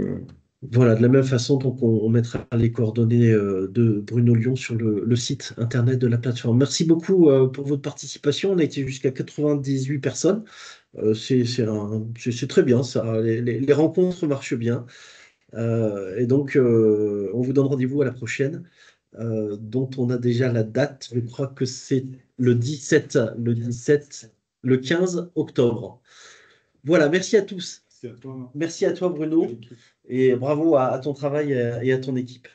Voilà, de la même façon, donc on mettra les coordonnées de Bruno Lyon sur le site internet de la plateforme. Merci beaucoup pour votre participation. On a été jusqu'à 98 personnes. C'est très bien, ça. Les rencontres marchent bien. Et donc, on vous donne rendez-vous à la prochaine, dont on a déjà la date. Je crois que c'est le 15 octobre. Voilà, merci à tous. C'est à toi. Merci à toi, Bruno, et bravo à ton travail et à ton équipe.